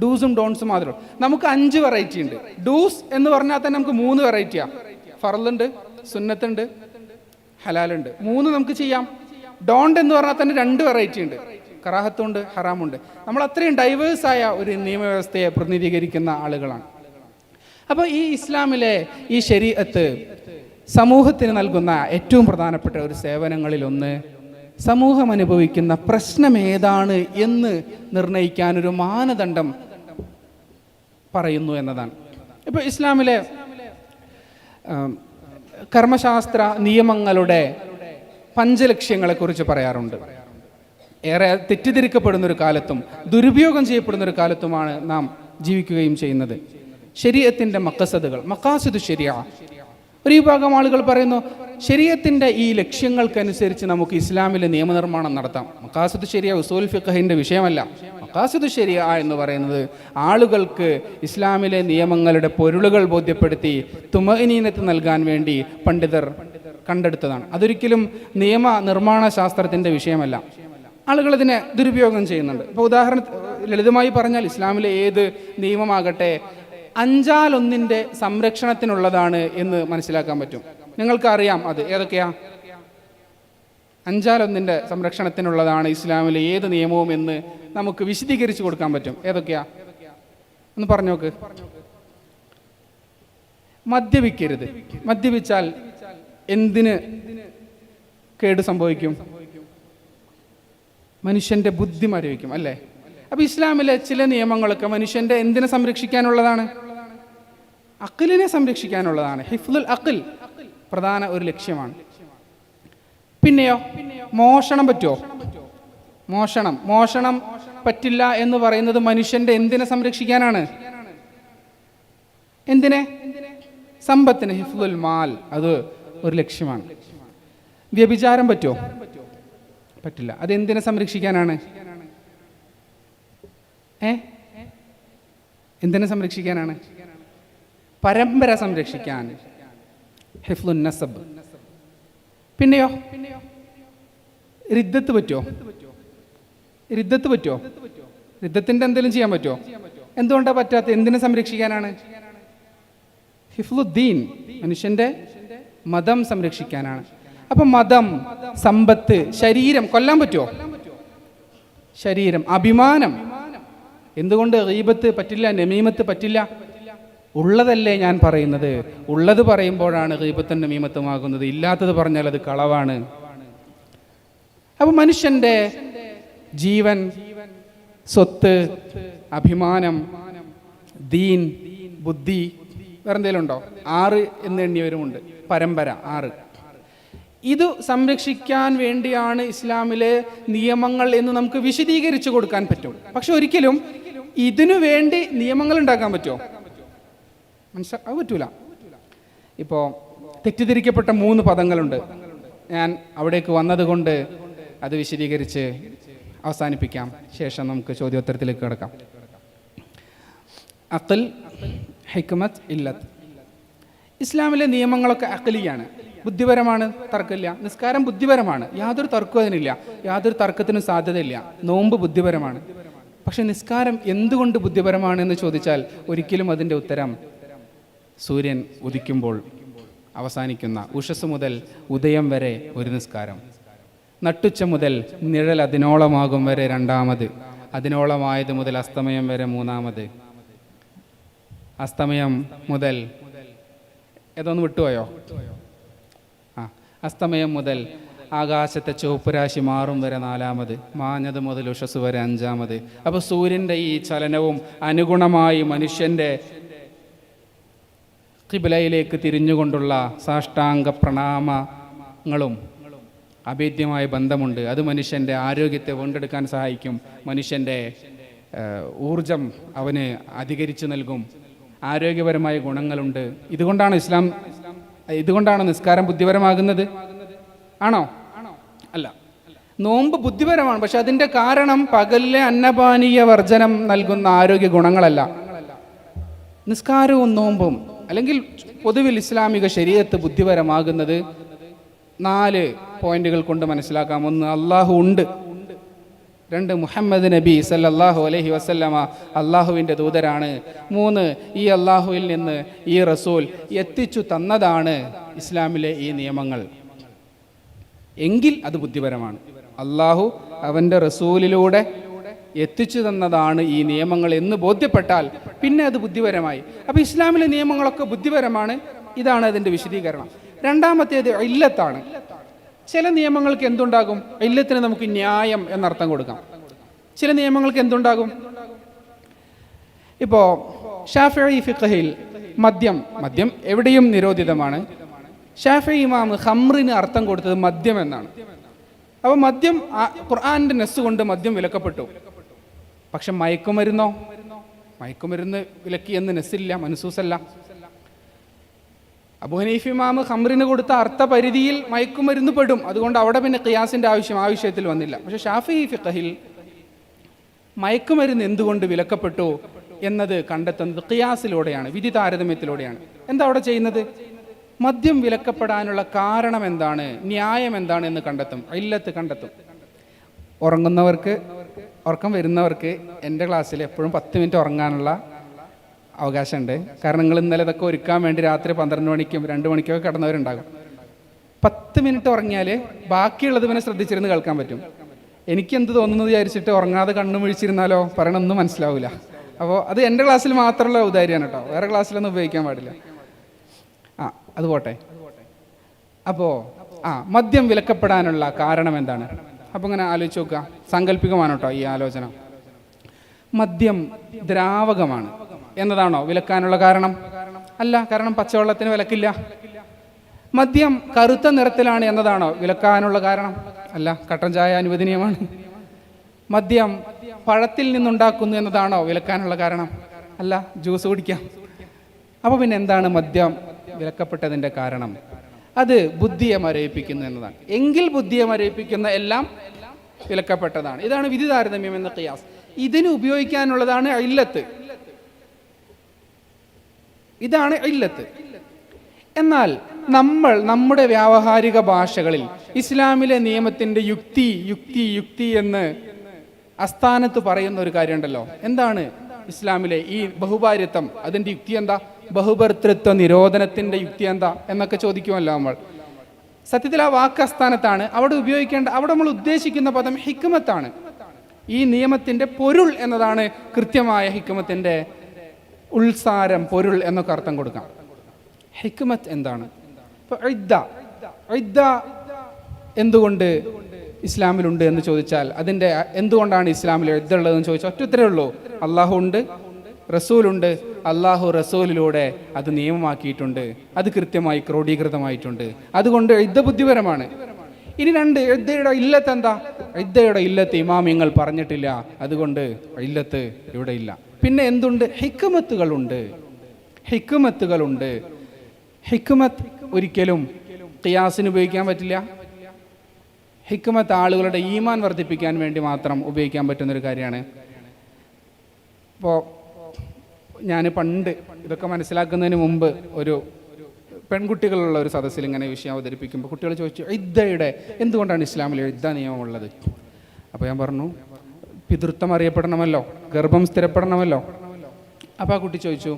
ഡൂസും ഡോൺസും മാത്രമേ. നമുക്ക് 5 വെറൈറ്റി ഉണ്ട്. ഡൂസ് എന്ന് പറഞ്ഞാൽ തന്നെ നമുക്ക് 3 വെറൈറ്റിയാണ്. ഫർളുണ്ട്, സുന്നത്തുണ്ട്, ഹലാലുണ്ട്. 3 നമുക്ക് ചെയ്യാം. ഡോണ്ട് എന്ന് പറഞ്ഞാൽ തന്നെ 2 വെറൈറ്റി ഉണ്ട്, കറാഹത്തുണ്ട്, ഹറാമുണ്ട്. നമ്മൾ അത്രയും ഡൈവേഴ്സായ ഒരു നിയമവ്യവസ്ഥയെ പ്രതിനിധീകരിക്കുന്ന ആളുകളാണ്. അപ്പോൾ ഈ ഇസ്ലാമിലെ ഈ ശരീഅത്ത് സമൂഹത്തിന് നൽകുന്ന ഏറ്റവും പ്രധാനപ്പെട്ട ഒരു സേവനങ്ങളിൽ ഒന്ന്, സമൂഹം അനുഭവിക്കുന്ന പ്രശ്നം ഏതാണ് എന്ന് നിർണയിക്കാനൊരു മാനദണ്ഡം പറയുന്നു എന്നതാണ്. ഇപ്പോൾ ഇസ്ലാമിലെ കർമ്മശാസ്ത്ര നിയമങ്ങളുടെ 5 ലക്ഷ്യങ്ങളെക്കുറിച്ച് പറയാറുണ്ട്. ഏറെ തെറ്റിദ്ധരിക്കപ്പെടുന്ന ഒരു കാലത്തും ദുരുപയോഗം ചെയ്യപ്പെടുന്ന ഒരു കാലത്തുമാണ് നാം ജീവിക്കുകയും ചെയ്യുന്നത്. ശരീഅത്തിൻ്റെ മഖസദുകൾ, മഖാസിദു ശരിയ. ഒരു വിഭാഗം ആളുകൾ പറയുന്നു, ശരീഅത്തിൻ്റെ ഈ ലക്ഷ്യങ്ങൾക്കനുസരിച്ച് നമുക്ക് ഇസ്ലാമിലെ നിയമനിർമ്മാണം നടത്താം. മഖാസിദു ശരിയ ഉസൂൽ ഫിഖഹിൻ്റെ വിഷയമല്ല. മഖാസിദു ശരിയ എന്ന് പറയുന്നത് ആളുകൾക്ക് ഇസ്ലാമിലെ നിയമങ്ങളുടെ പൊരുളുകൾ ബോധ്യപ്പെടുത്തി തുമഇനീനത്ത് നൽകാൻ വേണ്ടി പണ്ഡിതർ കണ്ടെടുത്തതാണ്. അതൊരിക്കലും നിയമ നിർമ്മാണ ശാസ്ത്രത്തിൻ്റെ വിഷയമല്ല. ആളുകൾ ഇതിനെ ദുരുപയോഗം ചെയ്യുന്നുണ്ട്. ഇപ്പോൾ ഉദാഹരണത്തിന് ലളിതമായി പറഞ്ഞാൽ, ഇസ്ലാമിലെ ഏത് നിയമമാകട്ടെ 1/5 സംരക്ഷണത്തിനുള്ളതാണ് എന്ന് മനസ്സിലാക്കാൻ പറ്റും. നിങ്ങൾക്കറിയാം അത് ഏതൊക്കെയാ? 1/5 സംരക്ഷണത്തിനുള്ളതാണ് ഇസ്ലാമിലെ ഏത് നിയമവും എന്ന് നമുക്ക് വിശദീകരിച്ച് കൊടുക്കാൻ പറ്റും. ഏതൊക്കെയാ ഒന്ന് പറഞ്ഞു നോക്ക്. മദ്യപിക്കരുത്. മദ്യപിച്ചാൽ എന്തിന് കേട് സംഭവിക്കും? മനുഷ്യന്റെ ബുദ്ധി മരവിക്കും, അല്ലേ? അപ്പൊ ഇസ്ലാമിലെ ചില നിയമങ്ങളൊക്കെ മനുഷ്യന്റെ എന്തിനെ സംരക്ഷിക്കാനുള്ളതാണ്? അഖിലിനെ സംരക്ഷിക്കാനുള്ളതാണ്. ഹിഫ്ദുൽ അഖിൽ പ്രധാന ഒരു ലക്ഷ്യമാണ്. പിന്നെയോ, മോഷണം പറ്റുമോ? മോഷണം പറ്റില്ല എന്ന് പറയുന്നത് മനുഷ്യന്റെ എന്തിനെ സംരക്ഷിക്കാനാണ്? എന്തിനെ? സമ്പത്തിനെ. ഹിഫ്ദുൽ മാൽ, അത് ഒരു ലക്ഷ്യമാണ്. വ്യഭിചാരം പറ്റുമോ? പറ്റില്ല. അതെന്തിനെ സംരക്ഷിക്കാനാണ്? എന്തിനെ സംരക്ഷിക്കാനാണ്? പരമ്പര സംരക്ഷിക്കാൻ. ഹിഫ്ലുൻ നസബ്. പിന്നെയോ, റിദ്ദത്ത് പറ്റുമോ? റിദ്ദത്തിന്റെ എന്തെങ്കിലും ചെയ്യാൻ പറ്റുമോ? എന്തുകൊണ്ടാണ് പറ്റാത്ത? എന്തിനെ സംരക്ഷിക്കാനാണ്? ഹിഫ്ലുദ്ദീൻ, മനുഷ്യന്റെ മതം സംരക്ഷിക്കാനാണ്. അപ്പൊ മതം, സമ്പത്ത്, ശരീരം കൊല്ലാൻ പറ്റുമോ? ശരീരം, അഭിമാനം. എന്തുകൊണ്ട് ഗീബത്ത് പറ്റില്ല, നമീമത്ത് പറ്റില്ല? ഉള്ളതല്ലേ ഞാൻ പറയുന്നത്. ഉള്ളത് പറയുമ്പോഴാണ് ഗീബത്തും നമീമത്തുമാകുന്നത്. ഇല്ലാത്തത് പറഞ്ഞാൽ അത് കളവാണ്. അപ്പൊ മനുഷ്യന്റെ ജീവൻ, സ്വത്ത്, അഭിമാനം, ദീൻ, ബുദ്ധി, വേറെന്തെങ്കിലും ഉണ്ടോ? 6 എന്ന് എണ്ണിയവരുമുണ്ട്. പരമ്പര 6. ഇത് സംരക്ഷിക്കാൻ വേണ്ടിയാണ് ഇസ്ലാമിലെ നിയമങ്ങൾ എന്ന് നമുക്ക് വിശദീകരിച്ചു കൊടുക്കാൻ പറ്റും. പക്ഷെ ഒരിക്കലും ഇതിനു വേണ്ടി നിയമങ്ങൾ ഉണ്ടാക്കാൻ പറ്റുമോ? അത് പറ്റൂല. ഇപ്പോൾ തെറ്റിദ്ധരിക്കപ്പെട്ട 3 പദങ്ങളുണ്ട്. ഞാൻ അവിടേക്ക് വന്നതുകൊണ്ട് അത് വിശദീകരിച്ച് അവസാനിപ്പിക്കാം. ശേഷം നമുക്ക് ചോദ്യോത്തരത്തിലേക്ക് കിടക്കാം. അഖൽ, ഹിക്മത്ത്, ഇല്ലത്ത്. ഇസ്ലാമിലെ നിയമങ്ങളൊക്കെ അഖലിയാണ്, ബുദ്ധിപരമാണ്, തർക്കമില്ല. നിസ്കാരം ബുദ്ധിപരമാണ്, യാതൊരു തർക്കവും അതിനില്ല, യാതൊരു തർക്കത്തിനും സാധ്യതയില്ല. നോമ്പ് ബുദ്ധിപരമാണ്. പക്ഷെ നിസ്കാരം എന്തുകൊണ്ട് ബുദ്ധിപരമാണ് എന്ന് ചോദിച്ചാൽ ഒരിക്കലും അതിൻ്റെ ഉത്തരം സൂര്യൻ ഉദിക്കുമ്പോൾ അവസാനിക്കുന്ന ഉഷസ് മുതൽ ഉദയം വരെ ഒരു നിസ്കാരം, നട്ടുച്ച മുതൽ നിഴൽ അതിനോളമാകും വരെ 2ാമത്, അതിനോളമായത് മുതൽ അസ്തമയം വരെ 3ാമത്, അസ്തമയം മുതൽ ഏതൊന്ന് വിട്ടുപോയോ? അസ്തമയം മുതൽ ആകാശത്തെ ചുവപ്പ് രാശി മാറും വരെ 4ാമത്, മാഞ്ഞത് മുതൽ ഉഷസ് വരെ 5ാമത്. അപ്പോൾ സൂര്യൻ്റെ ഈ ചലനവും അനുഗുണമായി മനുഷ്യൻ്റെ ഖിബ്ലയിലേക്ക് തിരിഞ്ഞുകൊണ്ടുള്ള സാഷ്ടാംഗ പ്രണാമങ്ങളും അഭേദ്യമായ ബന്ധമുണ്ട്. അത് മനുഷ്യൻ്റെ ആരോഗ്യത്തെ വീണ്ടെടുക്കാൻ സഹായിക്കും, മനുഷ്യൻ്റെ ഊർജം അവന് അധികരിച്ചു നൽകും, ആരോഗ്യപരമായ ഗുണങ്ങളുണ്ട്. ഇതുകൊണ്ടാണ് നിസ്കാരം ബുദ്ധിപരമാകുന്നത്? ആണോ? അല്ല. നോമ്പ് ബുദ്ധിപരമാണ്, പക്ഷെ അതിൻ്റെ കാരണം പകലിലെ അന്നപാനീയ വർജനം നൽകുന്ന ആരോഗ്യ ഗുണങ്ങളല്ല. നിസ്കാരവും നോമ്പും അല്ലെങ്കിൽ പൊതുവിൽ ഇസ്ലാമിക ശരീഅത്ത് ബുദ്ധിപരമാകുന്നത് 4 പോയിന്റുകൾ കൊണ്ട് മനസ്സിലാക്കാം. 1, അള്ളാഹു ഉണ്ട്. 2, മുഹമ്മദ് നബി സല്ലല്ലാഹു അലൈഹി വസല്ലമ അള്ളാഹുവിൻ്റെ ദൂതരാണ്. 3, ഈ അള്ളാഹുവിൽ നിന്ന് ഈ റസൂൽ എത്തിച്ചു തന്നതാണ് ഇസ്ലാമിലെ ഈ നിയമങ്ങൾ. എങ്കിൽ അത് ബുദ്ധിപരമാണ്. അള്ളാഹു അവൻ്റെ റസൂലിലൂടെ എത്തിച്ചു തന്നതാണ് ഈ നിയമങ്ങൾ എന്ന് ബോധ്യപ്പെട്ടാൽ പിന്നെ അത് ബുദ്ധിപരമായി. അപ്പോൾ ഇസ്ലാമിലെ നിയമങ്ങളൊക്കെ ബുദ്ധിപരമാണ്. ഇതാണ് അതിൻ്റെ വിശദീകരണം. 2ാമത്തേത് ഇല്ലത്താണ്. ചില നിയമങ്ങൾക്ക് എന്തുണ്ടാകും? ഇല്ലത്തിന് നമുക്ക് ന്യായം എന്നർത്ഥം കൊടുക്കാം. ചില നിയമങ്ങൾക്ക് എന്തുണ്ടാകും? ഇപ്പോൾ ഷാഫിഈ ഫിഖ്ഹിൽ മദ്യം എവിടെയും നിരോധിതമാണ്. ഷാഫിഈ ഇമാം ഖംറിന് അർത്ഥം കൊടുത്തത് മദ്യം എന്നാണ്. അപ്പോൾ മദ്യം ഖുർആനിൻ്റെ നസ്സ് കൊണ്ട് മദ്യം വിലക്കപ്പെട്ടു. പക്ഷെ മയക്കുമരുന്ന് വിലക്കി എന്ന് നസ്സില്ല, മൻസൂസല്ല. അബൂ ഹനീഫ് ഇമാം ഖംറിന് കൊടുത്ത അർത്ഥപരിധിയിൽ മയക്കുമരുന്ന് പെടും. അതുകൊണ്ട് അവിടെ പിന്നെ ഖിയാസിൻ്റെ ആവശ്യത്തിൽ വന്നില്ല. പക്ഷെ ഷാഫിഈ ഫിഖ്ഹിൽ മയക്കുമരുന്ന് എന്തുകൊണ്ട് വിലക്കപ്പെട്ടു എന്നത് കണ്ടെത്തുന്നത് ഖിയാസിലൂടെയാണ്, വിധി താരതമ്യത്തിലൂടെയാണ്. എന്താ അവിടെ ചെയ്യുന്നത്? മദ്യം വിലക്കപ്പെടാനുള്ള കാരണം എന്താണ്, ന്യായം എന്താണ് എന്ന് കണ്ടെത്തും, ഇല്ലത്ത് കണ്ടെത്തും. ഉറക്കം വരുന്നവർക്ക് എൻ്റെ ക്ലാസ്സിൽ എപ്പോഴും 10 മിനിറ്റ് ഉറങ്ങാനുള്ള അവകാശമുണ്ട്. കാരണം നിങ്ങൾ ഇന്നലെ ഇതൊക്കെ ഒരുക്കാൻ വേണ്ടി രാത്രി 12 മണിക്കും 2 മണിക്കൊക്കെ കിടന്നവരുണ്ടാകും. 10 മിനിറ്റ് ഉറങ്ങിയാൽ ബാക്കിയുള്ളത് പിന്നെ ശ്രദ്ധിച്ചിരുന്ന് കേൾക്കാൻ പറ്റും. എനിക്കെന്ത് തോന്നുന്നു വിചാരിച്ചിട്ട് ഉറങ്ങാതെ കണ്ണു മുഴിച്ചിരുന്നാലോ പറയണൊന്നും മനസ്സിലാവില്ല. അപ്പോൾ അത് എൻ്റെ ക്ലാസ്സിൽ മാത്രമുള്ള ഉദാഹരണമാണ് കേട്ടോ, വേറെ ക്ലാസ്സിലൊന്നും ഉപയോഗിക്കാൻ പാടില്ല. അത് പോട്ടെ. അപ്പോൾ മദ്യം വിലക്കപ്പെടാനുള്ള കാരണം എന്താണ്? അപ്പോൾ ഇങ്ങനെ ആലോചിച്ച് നോക്കുക, സാങ്കല്പികമാണ് കേട്ടോ ഈ ആലോചന. മദ്യം ദ്രാവകമാണ് എന്നതാണോ വിലക്കാനുള്ള കാരണം? അല്ല, കാരണം പച്ചവെള്ളത്തിന് വിലക്കില്ല. മദ്യം കറുത്ത നിറത്തിലാണ് എന്നതാണോ വിലക്കാനുള്ള കാരണം? അല്ല, കട്ടൻ ചായ അനുവദനീയമാണ്. മദ്യം പഴത്തിൽ നിന്നുണ്ടാക്കുന്നു എന്നതാണോ വിലക്കാനുള്ള കാരണം? അല്ല, ജ്യൂസ് കുടിക്കാം. അപ്പോൾ പിന്നെ എന്താണ് മദ്യം വിലക്കപ്പെട്ടതിൻ്റെ കാരണം? അത് ബുദ്ധിയെ മരവിപ്പിക്കുന്നു എന്നതാണ്. എങ്കിൽ ബുദ്ധിയെ മരവിപ്പിക്കുന്ന എല്ലാം വിലക്കപ്പെട്ടതാണ്. ഇതാണ് വിധി താരതമ്യം എന്ന ഖിയാസ്. ഇതിന് ഉപയോഗിക്കാനുള്ളതാണ് ഇല്ലത്ത്. ഇതാണ് ഇല്ലത്ത്. എന്നാൽ നമ്മുടെ വ്യാവഹാരിക ഭാഷകളിൽ ഇസ്ലാമിലെ നിയമത്തിൻ്റെ യുക്തി എന്ന് അസ്ഥാനത്ത് പറയുന്ന ഒരു കാര്യമുണ്ടല്ലോ. എന്താണ് ഇസ്ലാമിലെ ഈ ബഹുഭാര്യത്വം, അതിൻ്റെ യുക്തി എന്താ? ബഹുഭർത്തൃത്വ നിരോധനത്തിൻ്റെ യുക്തി എന്താ എന്നൊക്കെ ചോദിക്കുമല്ലോ നമ്മൾ. സത്യത്തിൽ ആ വാക്ക് അസ്ഥാനത്താണ്. അവിടെ നമ്മൾ ഉദ്ദേശിക്കുന്ന പദം ഹിക്മത്താണ്. ഈ നിയമത്തിൻ്റെ പൊരുൾ എന്നതാണ് കൃത്യമായ ഹിക്മത്തിൻ്റെ ഉൾസാരം, പൊരുൾ എന്നൊക്കെ അർത്ഥം കൊടുക്കാം. ഹിക്മത്ത് എന്താണ്? ഇപ്പോൾ ഇദ്ദ എന്തുകൊണ്ട് ഇസ്ലാമിലുണ്ട് എന്ന് ചോദിച്ചാൽ അതിൻ്റെ എന്തുകൊണ്ടാണ് ഇസ്ലാമിൽ ഇദ്ദ ഉള്ളതെന്ന് ചോദിച്ചാൽ ഒറ്റ ഉത്തരവേ ഉള്ളൂ. അള്ളാഹു ഉണ്ട്, റസൂലുണ്ട്. അള്ളാഹു റസൂലിലൂടെ അത് നിയമമാക്കിയിട്ടുണ്ട്, അത് കൃത്യമായി ക്രോഡീകൃതമായിട്ടുണ്ട്. അതുകൊണ്ട് ഇദ്ദ ബുദ്ധിപരമാണ്. ഇനി 2, ഇദ്ദയുടെ ഇല്ലത്ത് എന്താ? ഇദ്ദയുടെ ഇല്ലത്ത് ഇമാമിങ്ങൾ പറഞ്ഞിട്ടില്ല, അതുകൊണ്ട് ഇല്ലത്ത് ഇവിടെ ഇല്ല. പിന്നെ എന്തുണ്ട്? ഹിക്മത്തുകളുണ്ട്. ഹിക്മത്ത് ഒരിക്കലും ഖിയാസിന് ഉപയോഗിക്കാൻ പറ്റില്ല. ഹിക്മത്ത് ആളുകളുടെ ഈമാൻ വർദ്ധിപ്പിക്കാൻ വേണ്ടി മാത്രം ഉപയോഗിക്കാൻ പറ്റുന്നൊരു കാര്യമാണ്. ഇപ്പോൾ ഞാൻ പണ്ട് ഇതൊക്കെ മനസ്സിലാക്കുന്നതിന് മുമ്പ് ഒരു പെൺകുട്ടികളുള്ള ഒരു സദസ്സിൽ ഇങ്ങനെ വിഷയം അവതരിപ്പിക്കുമ്പോൾ കുട്ടികൾ ചോദിച്ചു, ഇദ്ദയുടെ എന്തുകൊണ്ടാണ് ഇസ്ലാമിൽ ഇദ്ദ നിയമമുള്ളത്? അപ്പോൾ ഞാൻ പറഞ്ഞു, പിതൃത്വം അറിയപ്പെടണമല്ലോ, ഗർഭം സ്ഥിരപ്പെടണമല്ലോ. അപ്പോൾ ആ കുട്ടി ചോദിച്ചു,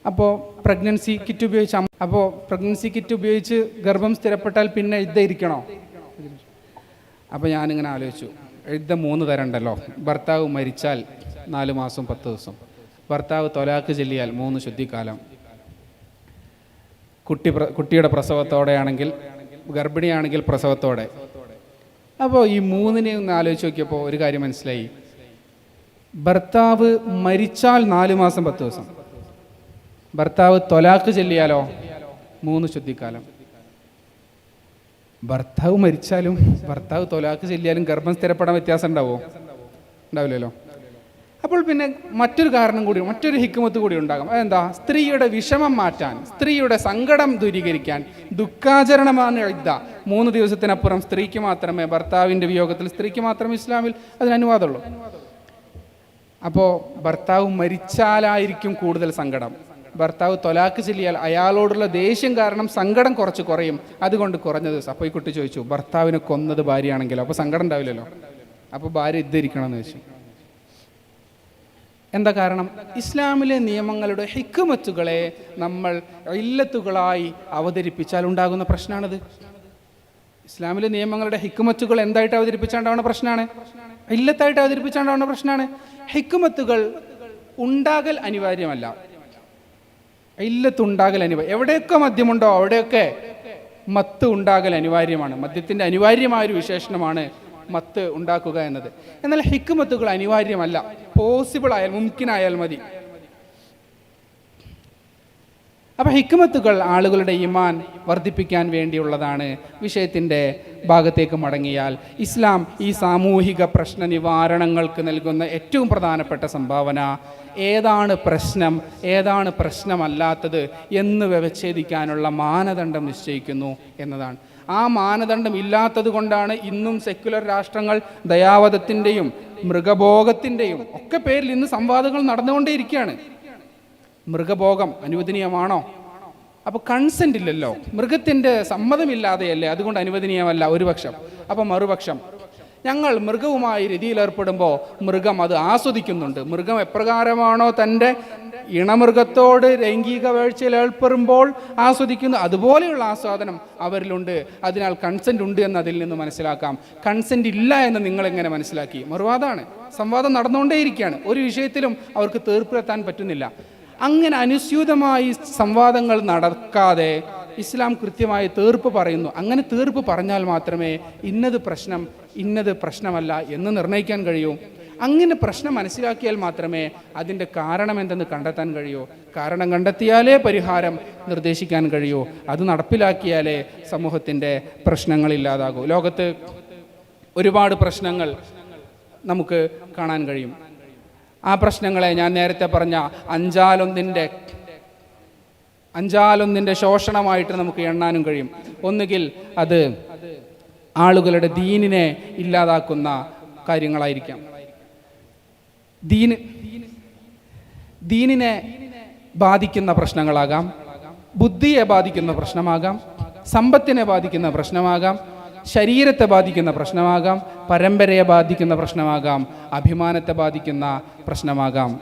അപ്പോൾ പ്രഗ്നൻസി കിറ്റ് ഉപയോഗിച്ച് ഗർഭം സ്ഥിരപ്പെട്ടാൽ പിന്നെ ഇദ്ദ ഇരിക്കണോ? അപ്പോൾ ഞാനിങ്ങനെ ആലോചിച്ചു, ഇദ്ദ 3 തരം ഉണ്ടല്ലോ. ഭർത്താവ് മരിച്ചാൽ 4 മാസം 10 ദിവസം, ഭർത്താവ് തൊലാക്ക് ചൊല്ലിയാൽ 3 ശുദ്ധിക്കാലം, കുട്ടിയുടെ പ്രസവത്തോടെയാണെങ്കിൽ, ഗർഭിണിയാണെങ്കിൽ പ്രസവത്തോടെ. അപ്പോൾ ഈ 3നെ ഒന്ന് ആലോചിച്ച് നോക്കിയപ്പോൾ ഒരു കാര്യം മനസ്സിലായി. ഭർത്താവ് മരിച്ചാൽ 4 മാസം 10 ദിവസം, ഭർത്താവ് തൊലാക്ക് ചൊല്ലിയാലോ 3 ശുദ്ധിക്കാലം. ഭർത്താവ് മരിച്ചാലും ഭർത്താവ് തൊലാക്ക് ചൊല്ലിയാലും ഗർഭം സ്ഥിരപ്പെടാൻ വ്യത്യാസം ഉണ്ടാവുമോ? ഉണ്ടാവില്ലല്ലോ. അപ്പോൾ പിന്നെ മറ്റൊരു കാരണം കൂടി, മറ്റൊരു ഹിക്മത്ത് കൂടി ഉണ്ടാകും. അതെന്താ? സ്ത്രീയുടെ വിഷമം മാറ്റാൻ, സ്ത്രീയുടെ സങ്കടം ദൂരീകരിക്കാൻ ദുഃഖാചരണമാണ് ഇദ്ദ. 3 ദിവസത്തിനപ്പുറം സ്ത്രീക്ക് മാത്രമേ, ഭർത്താവിൻ്റെ വിയോഗത്തിൽ സ്ത്രീക്ക് മാത്രമേ ഇസ്ലാമിൽ അതിന് അനുവാദമുള്ളൂ. അപ്പോൾ ഭർത്താവ് മരിച്ചാലായിരിക്കും കൂടുതൽ സങ്കടം. ഭർത്താവ് തൊലാക്ക് ചൊല്ലിയാൽ അയാളോടുള്ള ദേഷ്യം കാരണം സങ്കടം കുറച്ച് കുറയും, അതുകൊണ്ട് കുറഞ്ഞ ദിവസം. അപ്പോൾ ഈ കുട്ടി ചോദിച്ചു, ഭർത്താവിനെ കൊന്നത് ഭാര്യയാണെങ്കിലോ? അപ്പോൾ സങ്കടം ഉണ്ടാവില്ലല്ലോ. അപ്പോൾ ഭാര്യ ഇദ്ദയിരിക്കണമെന്ന് ചോദിച്ചു. എന്താ കാരണം? ഇസ്ലാമിലെ നിയമങ്ങളുടെ ഹിക്മത്തുകളെ നമ്മൾ ഇല്ലത്തുകളായി അവതരിപ്പിച്ചാൽ ഉണ്ടാകുന്ന പ്രശ്നമാണിത്. ഇസ്ലാമിലെ നിയമങ്ങളുടെ ഹിക്മത്തുകൾ എന്തായിട്ട് അവതരിപ്പിച്ചാണ്ടാവുന്ന പ്രശ്നമാണ്, ഇല്ലത്തായിട്ട് അവതരിപ്പിച്ചാണ്ടാവുന്ന പ്രശ്നമാണ്. ഹിക്മത്തുകൾ ഉണ്ടാകൽ അനിവാര്യമല്ല, ഇല്ലത്തുണ്ടാകൽ അനിവാര്യം. എവിടെയൊക്കെ മദ്യമുണ്ടോ അവിടെയൊക്കെ മത്ത് ഉണ്ടാകൽ അനിവാര്യമാണ്. മദ്യത്തിൻ്റെ അനിവാര്യമായൊരു വിശേഷണമാണ് മത്ത് ഉണ്ടാക്കുക എന്നത്. എന്നാൽ ഹിക്മത്തുകൾ അനിവാര്യമല്ല, പോസിബിൾ ആയാൽ, മുംകിനായാൽ മതി. അപ്പം ഹിക്മത്തുകൾ ആളുകളുടെ ഈമാൻ വർദ്ധിപ്പിക്കാൻ വേണ്ടിയുള്ളതാണ്. വിഷയത്തിൻ്റെ ഭാഗത്തേക്ക് മടങ്ങിയാൽ, ഇസ്ലാം ഈ സാമൂഹിക പ്രശ്ന നിവാരണങ്ങൾക്ക് നൽകുന്ന ഏറ്റവും പ്രധാനപ്പെട്ട സംഭാവന ഏതാണ് പ്രശ്നം, ഏതാണ് പ്രശ്നമല്ലാത്തത് എന്ന് വ്യവച്ഛേദിക്കാനുള്ള മാനദണ്ഡം നിശ്ചയിക്കുന്നു എന്നതാണ്. ആ മാനദണ്ഡം ഇല്ലാത്തത് കൊണ്ടാണ് ഇന്നും സെക്യുലർ രാഷ്ട്രങ്ങൾ ദയാവധത്തിൻ്റെയും മൃഗഭോഗത്തിൻ്റെയും ഒക്കെ പേരിൽ ഇന്ന് സംവാദങ്ങൾ നടന്നുകൊണ്ടേയിരിക്കുകയാണ്. മൃഗഭോഗം അനുവദനീയമാണോ? അപ്പോൾ കൺസെൻ്റ് ഇല്ലല്ലോ, മൃഗത്തിൻ്റെ സമ്മതമില്ലാതെയല്ലേ, അതുകൊണ്ട് അനുവദനീയമല്ല ഒരു പക്ഷം. അപ്പോൾ മറുപക്ഷം, ഞങ്ങൾ മൃഗവുമായി രതിയിലേർപ്പെടുമ്പോൾ മൃഗം അത് ആസ്വദിക്കുന്നുണ്ട്. മൃഗം എപ്രകാരമാണോ തൻ്റെ ഇണമൃഗത്തോട് ലൈംഗിക വീഴ്ചയിൽ ഏർപ്പെടുമ്പോൾ ആസ്വദിക്കുന്നു, അതുപോലെയുള്ള ആസ്വാദനം അവരിലുണ്ട്. അതിനാൽ കൺസെൻ്റ് ഉണ്ട് എന്ന് അതിൽ നിന്ന് മനസ്സിലാക്കാം. കൺസെൻ്റ് ഇല്ല എന്ന് നിങ്ങളെങ്ങനെ മനസ്സിലാക്കി? മറുവാദമാണ്. സംവാദം നടന്നുകൊണ്ടേയിരിക്കുകയാണ്, ഒരു വിഷയത്തിലും അവർക്ക് തീർപ്പിലെത്താൻ പറ്റുന്നില്ല. അങ്ങനെ അനുസ്യൂതമായി സംവാദങ്ങൾ നടക്കാതെ ഇസ്ലാം കൃത്യമായി തീർപ്പ് പറയുന്നു. അങ്ങനെ തീർപ്പ് പറഞ്ഞാൽ മാത്രമേ ഇന്നത് പ്രശ്നം, ഇന്നത് പ്രശ്നമല്ല എന്ന് നിർണ്ണയിക്കാൻ കഴിയൂ. അങ്ങനെ പ്രശ്നം മനസ്സിലാക്കിയാൽ മാത്രമേ അതിൻ്റെ കാരണം എന്തെന്ന് കണ്ടെത്താൻ കഴിയൂ. കാരണം കണ്ടെത്തിയാലേ പരിഹാരം നിർദ്ദേശിക്കാൻ കഴിയൂ. അത് നടപ്പിലാക്കിയാലേ സമൂഹത്തിൻ്റെ പ്രശ്നങ്ങളില്ലാതാകൂ. ലോകത്ത് ഒരുപാട് പ്രശ്നങ്ങൾ നമുക്ക് കാണാൻ കഴിയും. ആ പ്രശ്നങ്ങളെ ഞാൻ നേരത്തെ പറഞ്ഞ അഞ്ചാലൊന്നിൻ്റെ ശോഷണമായിട്ട് നമുക്ക് എണ്ണാനും കഴിയും. ഒന്നുകിൽ അത് ആളുകളുടെ ദീനിനെ ഇല്ലാതാക്കുന്ന കാര്യങ്ങളായിരിക്കാം, ദീനിനെ ബാധിക്കുന്ന പ്രശ്നങ്ങളാകാം, ബുദ്ധിയെ ബാധിക്കുന്ന പ്രശ്നമാകാം, സമ്പത്തിനെ ബാധിക്കുന്ന പ്രശ്നമാകാം, ശരീരത്തെ ബാധിക്കുന്ന പ്രശ്നമാകാം, പരമ്പരയെ ബാധിക്കുന്ന പ്രശ്നമാകാം, അഭിമാനത്തെ ബാധിക്കുന്ന പ്രശ്നമാകാം.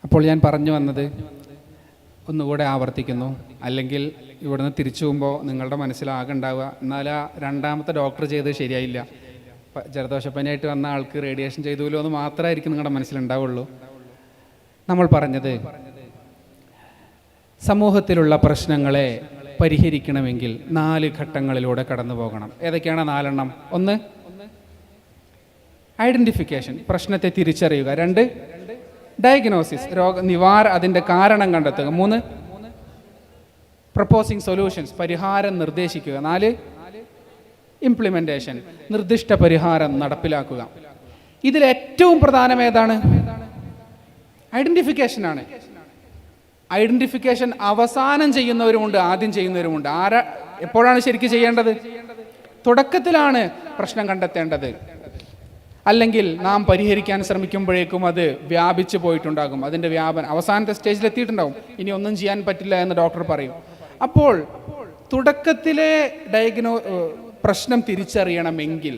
അപ്പോൾ ഞാൻ പറഞ്ഞു വന്നത് ഒന്നുകൂടെ ആവർത്തിക്കുന്നു, അല്ലെങ്കിൽ ഇവിടുന്ന് തിരിച്ചു പോകുമ്പോൾ നിങ്ങളുടെ മനസ്സിലാകെ ഉണ്ടാവുക, എന്നാൽ ആ രണ്ടാമത്തെ ഡോക്ടർ ചെയ്തത് ശരിയായില്ല, ജലദോഷപ്പനിയായിട്ട് വന്ന ആൾക്ക് റേഡിയേഷൻ ചെയ്തുല്ലോ എന്ന് മാത്രമായിരിക്കും നിങ്ങളുടെ മനസ്സിലുണ്ടാവുള്ളൂ. നമ്മൾ പറഞ്ഞത് സമൂഹത്തിലുള്ള പ്രശ്നങ്ങളെ പരിഹരിക്കണമെങ്കിൽ 4 ഘട്ടങ്ങളിലൂടെ കടന്നു പോകണം. ഏതൊക്കെയാണ് 4 ഒന്ന്, ഐഡന്റിഫിക്കേഷൻ, പ്രശ്നത്തെ തിരിച്ചറിയുക. 2, ഡയഗ്നോസിസ്, അതിൻ്റെ കാരണം കണ്ടെത്തുക. 3, പ്രപ്പോസിങ് സൊല്യൂഷൻസ്, പരിഹാരം നിർദ്ദേശിക്കുക. 4, ഇംപ്ലിമെന്റേഷൻ, നിർദ്ദിഷ്ട പരിഹാരം നടപ്പിലാക്കുക. ഇതിൽ ഏറ്റവും പ്രധാനം ഏതാണ്? ഐഡന്റിഫിക്കേഷനാണ്. ഐഡന്റിഫിക്കേഷൻ അവസാനം ചെയ്യുന്നവരുമുണ്ട്, ആദ്യം ചെയ്യുന്നവരുമുണ്ട്. എപ്പോഴാണ് ശരിക്കും ചെയ്യേണ്ടത്? തുടക്കത്തിലാണ് പ്രശ്നം കണ്ടെത്തേണ്ടത്. അല്ലെങ്കിൽ നാം പരിഹരിക്കാൻ ശ്രമിക്കുമ്പോഴേക്കും അത് വ്യാപിച്ചു പോയിട്ടുണ്ടാകും, അതിൻ്റെ വ്യാപനം അവസാനത്തെ സ്റ്റേജിൽ എത്തിയിട്ടുണ്ടാകും, ഇനി ഒന്നും ചെയ്യാൻ പറ്റില്ല എന്ന് ഡോക്ടർ പറയും. അപ്പോൾ തുടക്കത്തിലെ പ്രശ്നം തിരിച്ചറിയണമെങ്കിൽ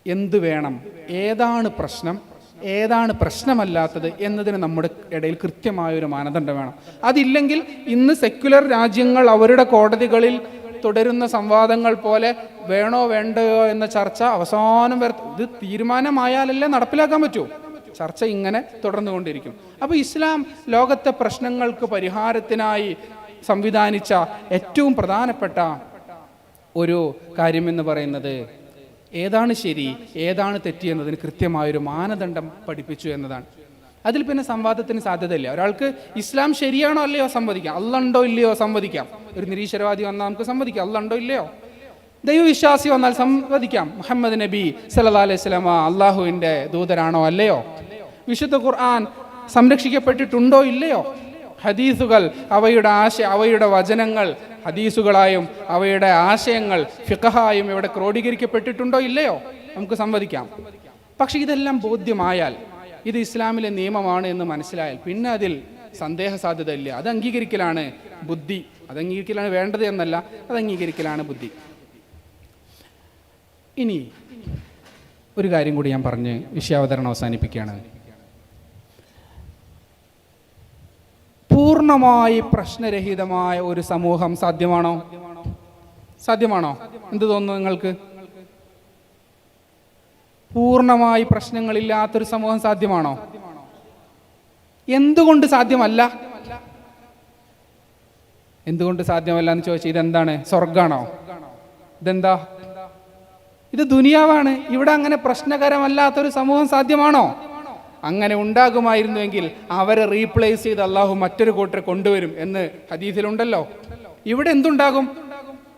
എന്ത് വേണം, ഏതാണ് പ്രശ്നം, ഏതാണ് പ്രശ്നമല്ലാത്തത് എന്നതിന് നമ്മുടെ ഇടയിൽ കൃത്യമായൊരു മാനദണ്ഡം വേണം. അതില്ലെങ്കിൽ ഇന്ന് സെക്യുലർ രാജ്യങ്ങൾ അവരുടെ കോടതികളിൽ തുടരുന്ന സംവാദങ്ങൾ പോലെ വേണോ വേണ്ടയോ എന്ന ചർച്ച അവസാനം ഇത് തീരുമാനമായാലല്ലേ നടപ്പിലാക്കാൻ പറ്റൂ. ചർച്ച ഇങ്ങനെ തുടർന്നുകൊണ്ടിരിക്കും. അപ്പോൾ ഇസ്ലാം ലോകത്തെ പ്രശ്നങ്ങൾക്ക് പരിഹാരത്തിനായി സംവിധാനിച്ച ഏറ്റവും പ്രധാനപ്പെട്ട ഒരു കാര്യമെന്ന് പറയുന്നത് ഏതാണ് ശരി, ഏതാണ് തെറ്റി എന്നതിന് കൃത്യമായൊരു മാനദണ്ഡം പഠിപ്പിച്ചു എന്നതാണ്. അതിൽ പിന്നെ സംവാദത്തിന് സാധ്യതയില്ല. ഒരാൾക്ക് ഇസ്ലാം ശരിയാണോ അല്ലയോ സമ്മതിക്കാം, അള്ളണ്ടോ ഇല്ലയോ സമ്മതിക്കാം. ഒരു നിരീശ്വരവാദി വന്നാൽ നമുക്ക് സമ്മതിക്കാം, അള്ളണ്ടോ ഇല്ലയോ. ദൈവവിശ്വാസി വന്നാൽ സമ്മതിക്കാം, മുഹമ്മദ് നബി സല്ലല്ലാഹു അലൈഹി വസല്ലമ അള്ളാഹുവിൻ്റെ ദൂതരാണോ അല്ലയോ. വിശുദ്ധ ഖുർആൻ സംരക്ഷിക്കപ്പെട്ടിട്ടുണ്ടോ ഇല്ലയോ. ഹദീസുകൾ, അവയുടെ വചനങ്ങൾ ഹദീസുകളായും അവയുടെ ആശയങ്ങൾ ഫിഖഹായും ഇവിടെ ക്രോഡീകരിക്കപ്പെട്ടിട്ടുണ്ടോ ഇല്ലയോ, നമുക്ക് സംവദിക്കാം. പക്ഷെ ഇതെല്ലാം ബോധ്യമായാൽ, ഇത് ഇസ്ലാമിലെ നിയമമാണ് എന്ന് മനസ്സിലായാൽ പിന്നെ അതിൽ സന്ദേഹ സാധ്യത ഇല്ല. അത് അംഗീകരിക്കലാണ് ബുദ്ധി, അത് അംഗീകരിക്കലാണ് വേണ്ടത് എന്നല്ല, അത് അംഗീകരിക്കലാണ് ബുദ്ധി. ഇനി ഒരു കാര്യം കൂടി ഞാൻ പറഞ്ഞ് വിഷയാവതരണം അവസാനിപ്പിക്കുകയാണ്. പൂർണ്ണമായി പ്രശ്നരഹിതമായ ഒരു സമൂഹം സാധ്യമാണോ? സാധ്യമാണോ? എന്ത് തോന്നുന്നു നിങ്ങൾക്ക്? പൂർണ്ണമായി പ്രശ്നങ്ങളില്ലാത്തൊരു സമൂഹം സാധ്യമാണോ? എന്തുകൊണ്ട് സാധ്യമല്ല? എന്തുകൊണ്ട് സാധ്യമല്ല എന്ന് ചോദിച്ചാൽ ഇതെന്താണ്? സ്വർഗാണോ? ഇതെന്താ? ഇത് ദുനിയാവാണ്. ഇവിടെ അങ്ങനെ പ്രശ്നകരമല്ലാത്തൊരു സമൂഹം സാധ്യമാണോ? അങ്ങനെ ഉണ്ടാകുമായിരുന്നുവെങ്കിൽ അവരെ റീപ്ലേസ് ചെയ്ത് അള്ളാഹു മറ്റൊരു കൂട്ടരെ കൊണ്ടുവരും എന്ന് ഹദീസിലുണ്ടല്ലോ. ഇവിടെ എന്തുണ്ടാകും?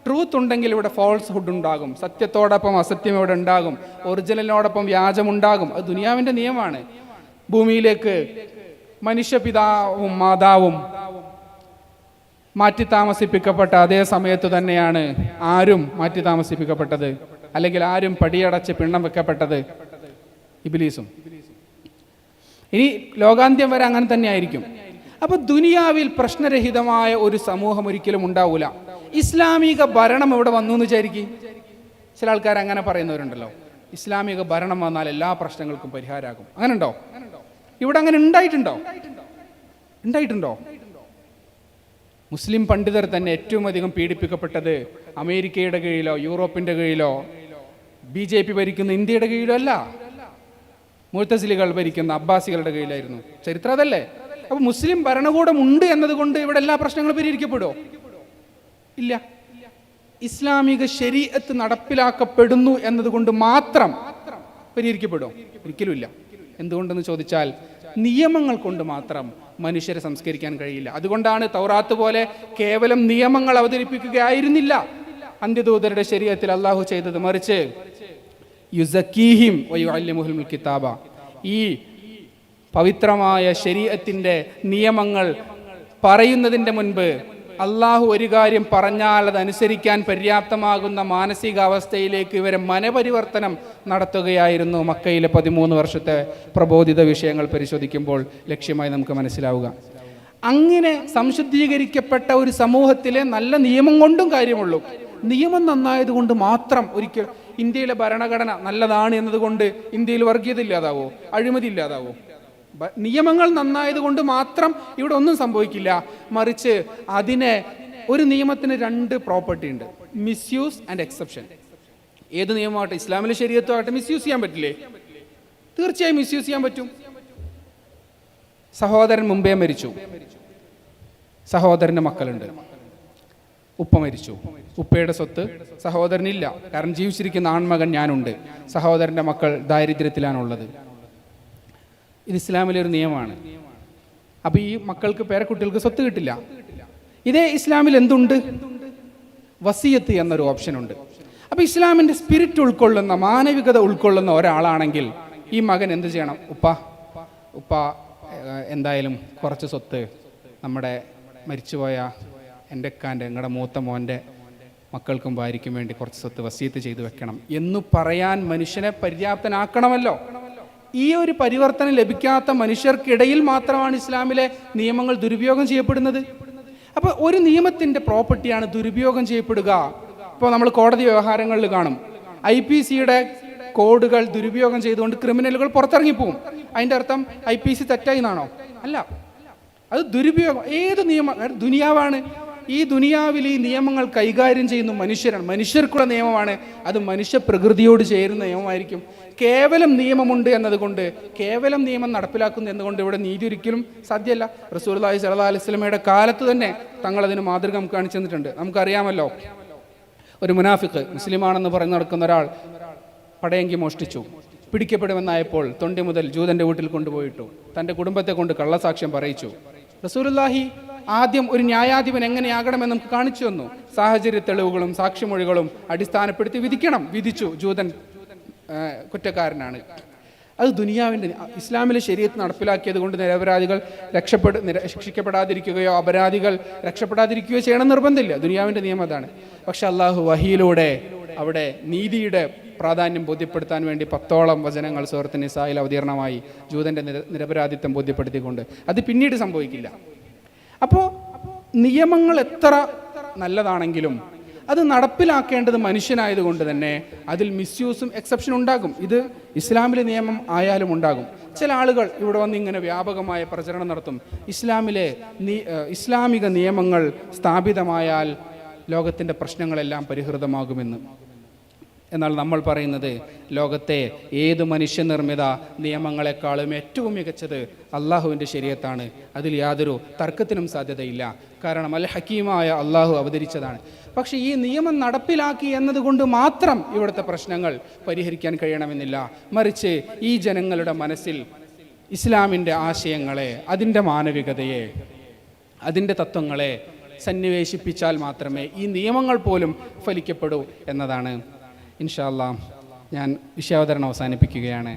ട്രൂത്ത് ഉണ്ടെങ്കിൽ ഇവിടെ ഫോൾസ്ഹുഡ് ഉണ്ടാകും. സത്യത്തോടൊപ്പം അസത്യം ഇവിടെ ഉണ്ടാകും. ഒറിജിനലിനോടൊപ്പം വ്യാജമുണ്ടാകും. അത് ദുനിയാവിൻ്റെ നിയമമാണ്. ഭൂമിയിലേക്ക് മനുഷ്യപിതാവും മാതാവും മാറ്റി താമസിപ്പിക്കപ്പെട്ട അതേ സമയത്ത് തന്നെയാണ് ആരും മാറ്റി താമസിപ്പിക്കപ്പെട്ടത്, അല്ലെങ്കിൽ ആരും പടിയടച്ച് പിണ്ണം വെക്കപ്പെട്ടത്? ഇബ്ലീസും. ഇനി ലോകാന്ത്യം വരെ അങ്ങനെ തന്നെ ആയിരിക്കും. അപ്പൊ ദുനിയാവിൽ പ്രശ്നരഹിതമായ ഒരു സമൂഹം ഒരിക്കലും ഉണ്ടാവൂല. ഇസ്ലാമിക ഭരണം ഇവിടെ വന്നു എന്ന് വിചാരിക്കും. ചില ആൾക്കാർ അങ്ങനെ പറയുന്നവരുണ്ടല്ലോ, ഇസ്ലാമിക ഭരണം വന്നാൽ എല്ലാ പ്രശ്നങ്ങൾക്കും പരിഹാരമാകും. അങ്ങനെ ഉണ്ടോ? ഇവിടെ അങ്ങനെ ഉണ്ടായിട്ടുണ്ടോ? ഉണ്ടായിട്ടുണ്ടോ? മുസ്ലിം പണ്ഡിതർ തന്നെ ഏറ്റവും അധികം പീഡിപ്പിക്കപ്പെട്ടത് അമേരിക്കയുടെ കീഴിലോ യൂറോപ്പിന്റെ കീഴിലോ BJP ഭരിക്കുന്ന ഇന്ത്യയുടെ കീഴിലോ അല്ല, മുഅ്തസിലികൾ ഭരിക്കുന്ന അബ്ബാസികളുടെ കീഴിലായിരുന്നു. ചരിത്രം അതല്ലേ. അപ്പൊ മുസ്ലിം ഭരണകൂടം ഉണ്ട് എന്നതുകൊണ്ട് ഇവിടെ എല്ലാ പ്രശ്നങ്ങളും പരിഹരിക്കപ്പെടുമോ? ഇല്ല. ഇസ്ലാമിക ശരീഅത്ത് നടപ്പിലാക്കപ്പെടുന്നു എന്നതുകൊണ്ട് മാത്രം പരിഹരിക്കപ്പെടുമോ? ഒരിക്കലും ഇല്ല. എന്തുകൊണ്ടെന്ന് ചോദിച്ചാൽ നിയമങ്ങൾ കൊണ്ട് മാത്രം മനുഷ്യരെ സംസ്കരിക്കാൻ കഴിയില്ല. അതുകൊണ്ടാണ് തൗറാത്ത് പോലെ കേവലം നിയമങ്ങൾ അവതരിപ്പിക്കുകയായിരുന്നില്ല അന്ത്യദൂതരുടെ ശരീഅത്തിൽ അള്ളാഹു ചെയ്തത്. മറിച്ച് യുസക്കീഹിം വയുഅല്ലിമുഹുൽ കിതാബ, ഈ പവിത്രമായ ശരീഅത്തിന്റെ നിയമങ്ങൾ പറയുന്നതിൻ്റെ മുൻപ് അള്ളാഹു ഒരു കാര്യം പറഞ്ഞാൽ അത് അനുസരിക്കാൻ പര്യാപ്തമാകുന്ന മാനസികാവസ്ഥയിലേക്ക് ഇവരെ മനപരിവർത്തനം നടത്തുകയായിരുന്നു മക്കയിലെ 13 വർഷത്തെ പ്രബോധിത വിഷയങ്ങൾ പരിശോധിക്കുമ്പോൾ ലക്ഷ്യമായി നമുക്ക് മനസ്സിലാവുക. അങ്ങനെ സംശുദ്ധീകരിക്കപ്പെട്ട ഒരു സമൂഹത്തിലെ നല്ല നിയമം കൊണ്ടും കാര്യമുള്ളൂ. നിയമം നന്നായതുകൊണ്ട് മാത്രം ഒരിക്കൽ ഇന്ത്യയിലെ ഭരണഘടന നല്ലതാണ് എന്നതുകൊണ്ട് ഇന്ത്യയിൽ വർഗീയത ഇല്ലാതാവോ, അഴിമതി ഇല്ലാതാവോ? നിയമങ്ങൾ നന്നായത് കൊണ്ട് മാത്രം ഇവിടെ ഒന്നും സംഭവിക്കില്ല. മറിച്ച് അതിനെ ഒരു നിയമത്തിന് 2 പ്രോപ്പർട്ടി ഉണ്ട്: മിസ്യൂസ് ആൻഡ് എക്സെപ്ഷൻ. ഏത് നിയമമാകട്ടെ, ഇസ്ലാമിലെ ശരീഅത്തും ആകട്ടെ, മിസ്യൂസ് ചെയ്യാൻ പറ്റില്ലേ? തീർച്ചയായും മിസ്യൂസ് ചെയ്യാൻ പറ്റും. സഹോദരൻ മുമ്പേ മരിച്ചു, സഹോദരൻ്റെ മക്കളുണ്ട്, ഉപ്പ മരിച്ചു, ഉപ്പയുടെ സ്വത്ത് സഹോദരനില്ല, കാരണം ജീവിച്ചിരിക്കുന്ന ആൺമകൻ ഞാനുണ്ട്, സഹോദരൻ്റെ മക്കൾ ദാരിദ്ര്യത്തിലാണുള്ളത്. ഇത് ഇസ്ലാമിലെ ഒരു നിയമമാണ്. അപ്പോൾ ഈ മക്കൾക്ക്, പേരക്കുട്ടികൾക്ക് സ്വത്ത് കിട്ടില്ല. ഇതേ ഇസ്ലാമിൽ എന്തുണ്ട്? വസിയത്ത് എന്നൊരു ഓപ്ഷൻ ഉണ്ട്. അപ്പോൾ ഇസ്ലാമിൻ്റെ സ്പിരിറ്റ് ഉൾക്കൊള്ളുന്ന, മാനവികത ഉൾക്കൊള്ളുന്ന ഒരാളാണെങ്കിൽ ഈ മകൻ എന്ത് ചെയ്യണം? ഉപ്പ എന്തായാലും കുറച്ച് സ്വത്ത് നമ്മുടെ മരിച്ചുപോയ എൻ്റെ അക്കാൻ്റെ, നിങ്ങളുടെ മൂത്ത മോൻ്റെ മക്കൾക്കും ഭാര്യയ്ക്കും വേണ്ടി കുറച്ച് സ്വത്ത് വസിയത്ത് ചെയ്തു വെക്കണം എന്ന് പറയാൻ മനുഷ്യനെ പര്യാപ്തനാക്കണമല്ലോ. ഈ ഒരു പരിവർത്തനം ലഭിക്കാത്ത മനുഷ്യർക്കിടയിൽ മാത്രമാണ് ഇസ്ലാമിലെ നിയമങ്ങൾ ദുരുപയോഗം ചെയ്യപ്പെടുന്നത്. അപ്പോൾ ഒരു നിയമത്തിൻ്റെ പ്രോപ്പർട്ടിയാണ് ദുരുപയോഗം ചെയ്യപ്പെടുക. ഇപ്പോൾ നമ്മൾ കോടതി വ്യവഹാരങ്ങളിൽ കാണും, IPCയുടെ കോഡുകൾ ദുരുപയോഗം ചെയ്തുകൊണ്ട് ക്രിമിനലുകൾ പുറത്തിറങ്ങിപ്പോവും. അതിൻ്റെ അർത്ഥം IPC തെറ്റായി എന്നാണോ? അല്ല, അത് ദുരുപയോഗം. ഏത് നിയമം? ദുനിയാവാണ്. ഈ ദുനിയാവിൽ ഈ നിയമങ്ങൾ കൈകാര്യം ചെയ്യുന്ന മനുഷ്യരാണ്, മനുഷ്യർക്കുള്ള നിയമമാണ്. അത് മനുഷ്യ പ്രകൃതിയോട് ചേരുന്ന നിയമമായിരിക്കും. കേവലം നിയമമുണ്ട് എന്നതുകൊണ്ട്, കേവലം നിയമം നടപ്പിലാക്കുന്നു എന്നതുകൊണ്ട് ഇവിടെ നീതി ഒരിക്കലും സാധ്യമല്ല. റസൂലുള്ളാഹി സ്വല്ലല്ലാഹു അലൈഹി വസല്ലമയുടെ കാലത്ത് തന്നെ തങ്ങൾ അതിന് മാതൃക നമുക്ക് കാണിച്ചു തന്നിട്ടുണ്ട്. നമുക്കറിയാമല്ലോ, ഒരു മുനാഫിക്ക്, മുസ്ലിമാണെന്ന് പറഞ്ഞ് നടക്കുന്ന ഒരാൾ പടയങ്കി മോഷ്ടിച്ചു. പിടിക്കപ്പെടുമെന്നായപ്പോൾ തൊണ്ടി മുതൽ ജൂതൻ്റെ വീട്ടിൽ കൊണ്ടുപോയിട്ടു. തൻ്റെ കുടുംബത്തെ കൊണ്ട് കള്ളസാക്ഷ്യം പറയിച്ചു. റസൂലുള്ളാഹി ആദ്യം ഒരു ന്യായാധിപൻ എങ്ങനെയാകണമെന്ന് നമുക്ക് കാണിച്ചു തന്നു. സാഹചര്യ തെളിവുകളും സാക്ഷിമൊഴികളും അടിസ്ഥാനപ്പെടുത്തി വിധിച്ചു. ജൂതൻ കുറ്റക്കാരനാണ്. അത് ദുനിയാവിൻ്റെ, ഇസ്ലാമിലെ ശരീഅത്ത് നടപ്പിലാക്കിയത് കൊണ്ട് നിരപരാധികൾ ശിക്ഷിക്കപ്പെടാതിരിക്കുകയോ അപരാധികൾ രക്ഷപ്പെടാതിരിക്കുകയോ ചെയ്യണം നിർബന്ധമില്ല. ദുനിയാവിൻ്റെ നിയമം അതാണ്. പക്ഷെ അള്ളാഹു വഹിയിലൂടെ അവിടെ നീതിയുടെ പ്രാധാന്യം ബോധ്യപ്പെടുത്താൻ വേണ്ടി 10ഓളം വചനങ്ങൾ സൂറത്ത് നിസായിൽ അവതീർണമായി ജൂതൻ്റെ നിരപരാധിത്വം ബോധ്യപ്പെടുത്തിക്കൊണ്ട്. അത് പിന്നീട് സംഭവിക്കില്ല. അപ്പോൾ നിയമങ്ങൾ എത്ര നല്ലതാണെങ്കിലും അത് നടപ്പിലാക്കേണ്ടത് മനുഷ്യനായതുകൊണ്ട് തന്നെ അതിൽ മിസ്യൂസും എക്സെപ്ഷനും ഉണ്ടാകും. ഇത് ഇസ്ലാമിലെ നിയമം ആയാലും ഉണ്ടാകും. ചില ആളുകൾ ഇവിടെ വന്ന് ഇങ്ങനെ വ്യാപകമായ പ്രചരണം നടത്തും, ഇസ്ലാമിക നിയമങ്ങൾ സ്ഥാപിതമായാൽ ലോകത്തിൻ്റെ പ്രശ്നങ്ങളെല്ലാം പരിഹൃതമാകുമെന്ന്. എന്നാൽ നമ്മൾ പറയുന്നത്, ലോകത്തെ ഏത് മനുഷ്യനിർമ്മിത നിയമങ്ങളെക്കാളും ഏറ്റവും മികച്ചത് അള്ളാഹുവിൻ്റെ ശരീഅത്താണ്. അതിൽ യാതൊരു തർക്കത്തിനും സാധ്യതയില്ല. കാരണം അൽ ഹക്കീമായ അള്ളാഹു അവതരിച്ചതാണ്. പക്ഷേ ഈ നിയമം നടപ്പിലാക്കി എന്നതുകൊണ്ട് മാത്രം ഇവിടുത്തെ പ്രശ്നങ്ങൾ പരിഹരിക്കാൻ കഴിയണമെന്നില്ല. മറിച്ച് ഈ ജനങ്ങളുടെ മനസ്സിൽ ഇസ്ലാമിൻ്റെ ആശയങ്ങളെ, അതിൻ്റെ മാനവികതയെ, അതിൻ്റെ തത്വങ്ങളെ സന്നിവേശിപ്പിച്ചാൽ മാത്രമേ ഈ നിയമങ്ങൾ പോലും ഫലിക്കപ്പെടൂ എന്നതാണ്. ഇൻഷാ അല്ലാഹ് ഞാൻ വിഷയാവതരണം അവസാനിപ്പിക്കുകയാണ്.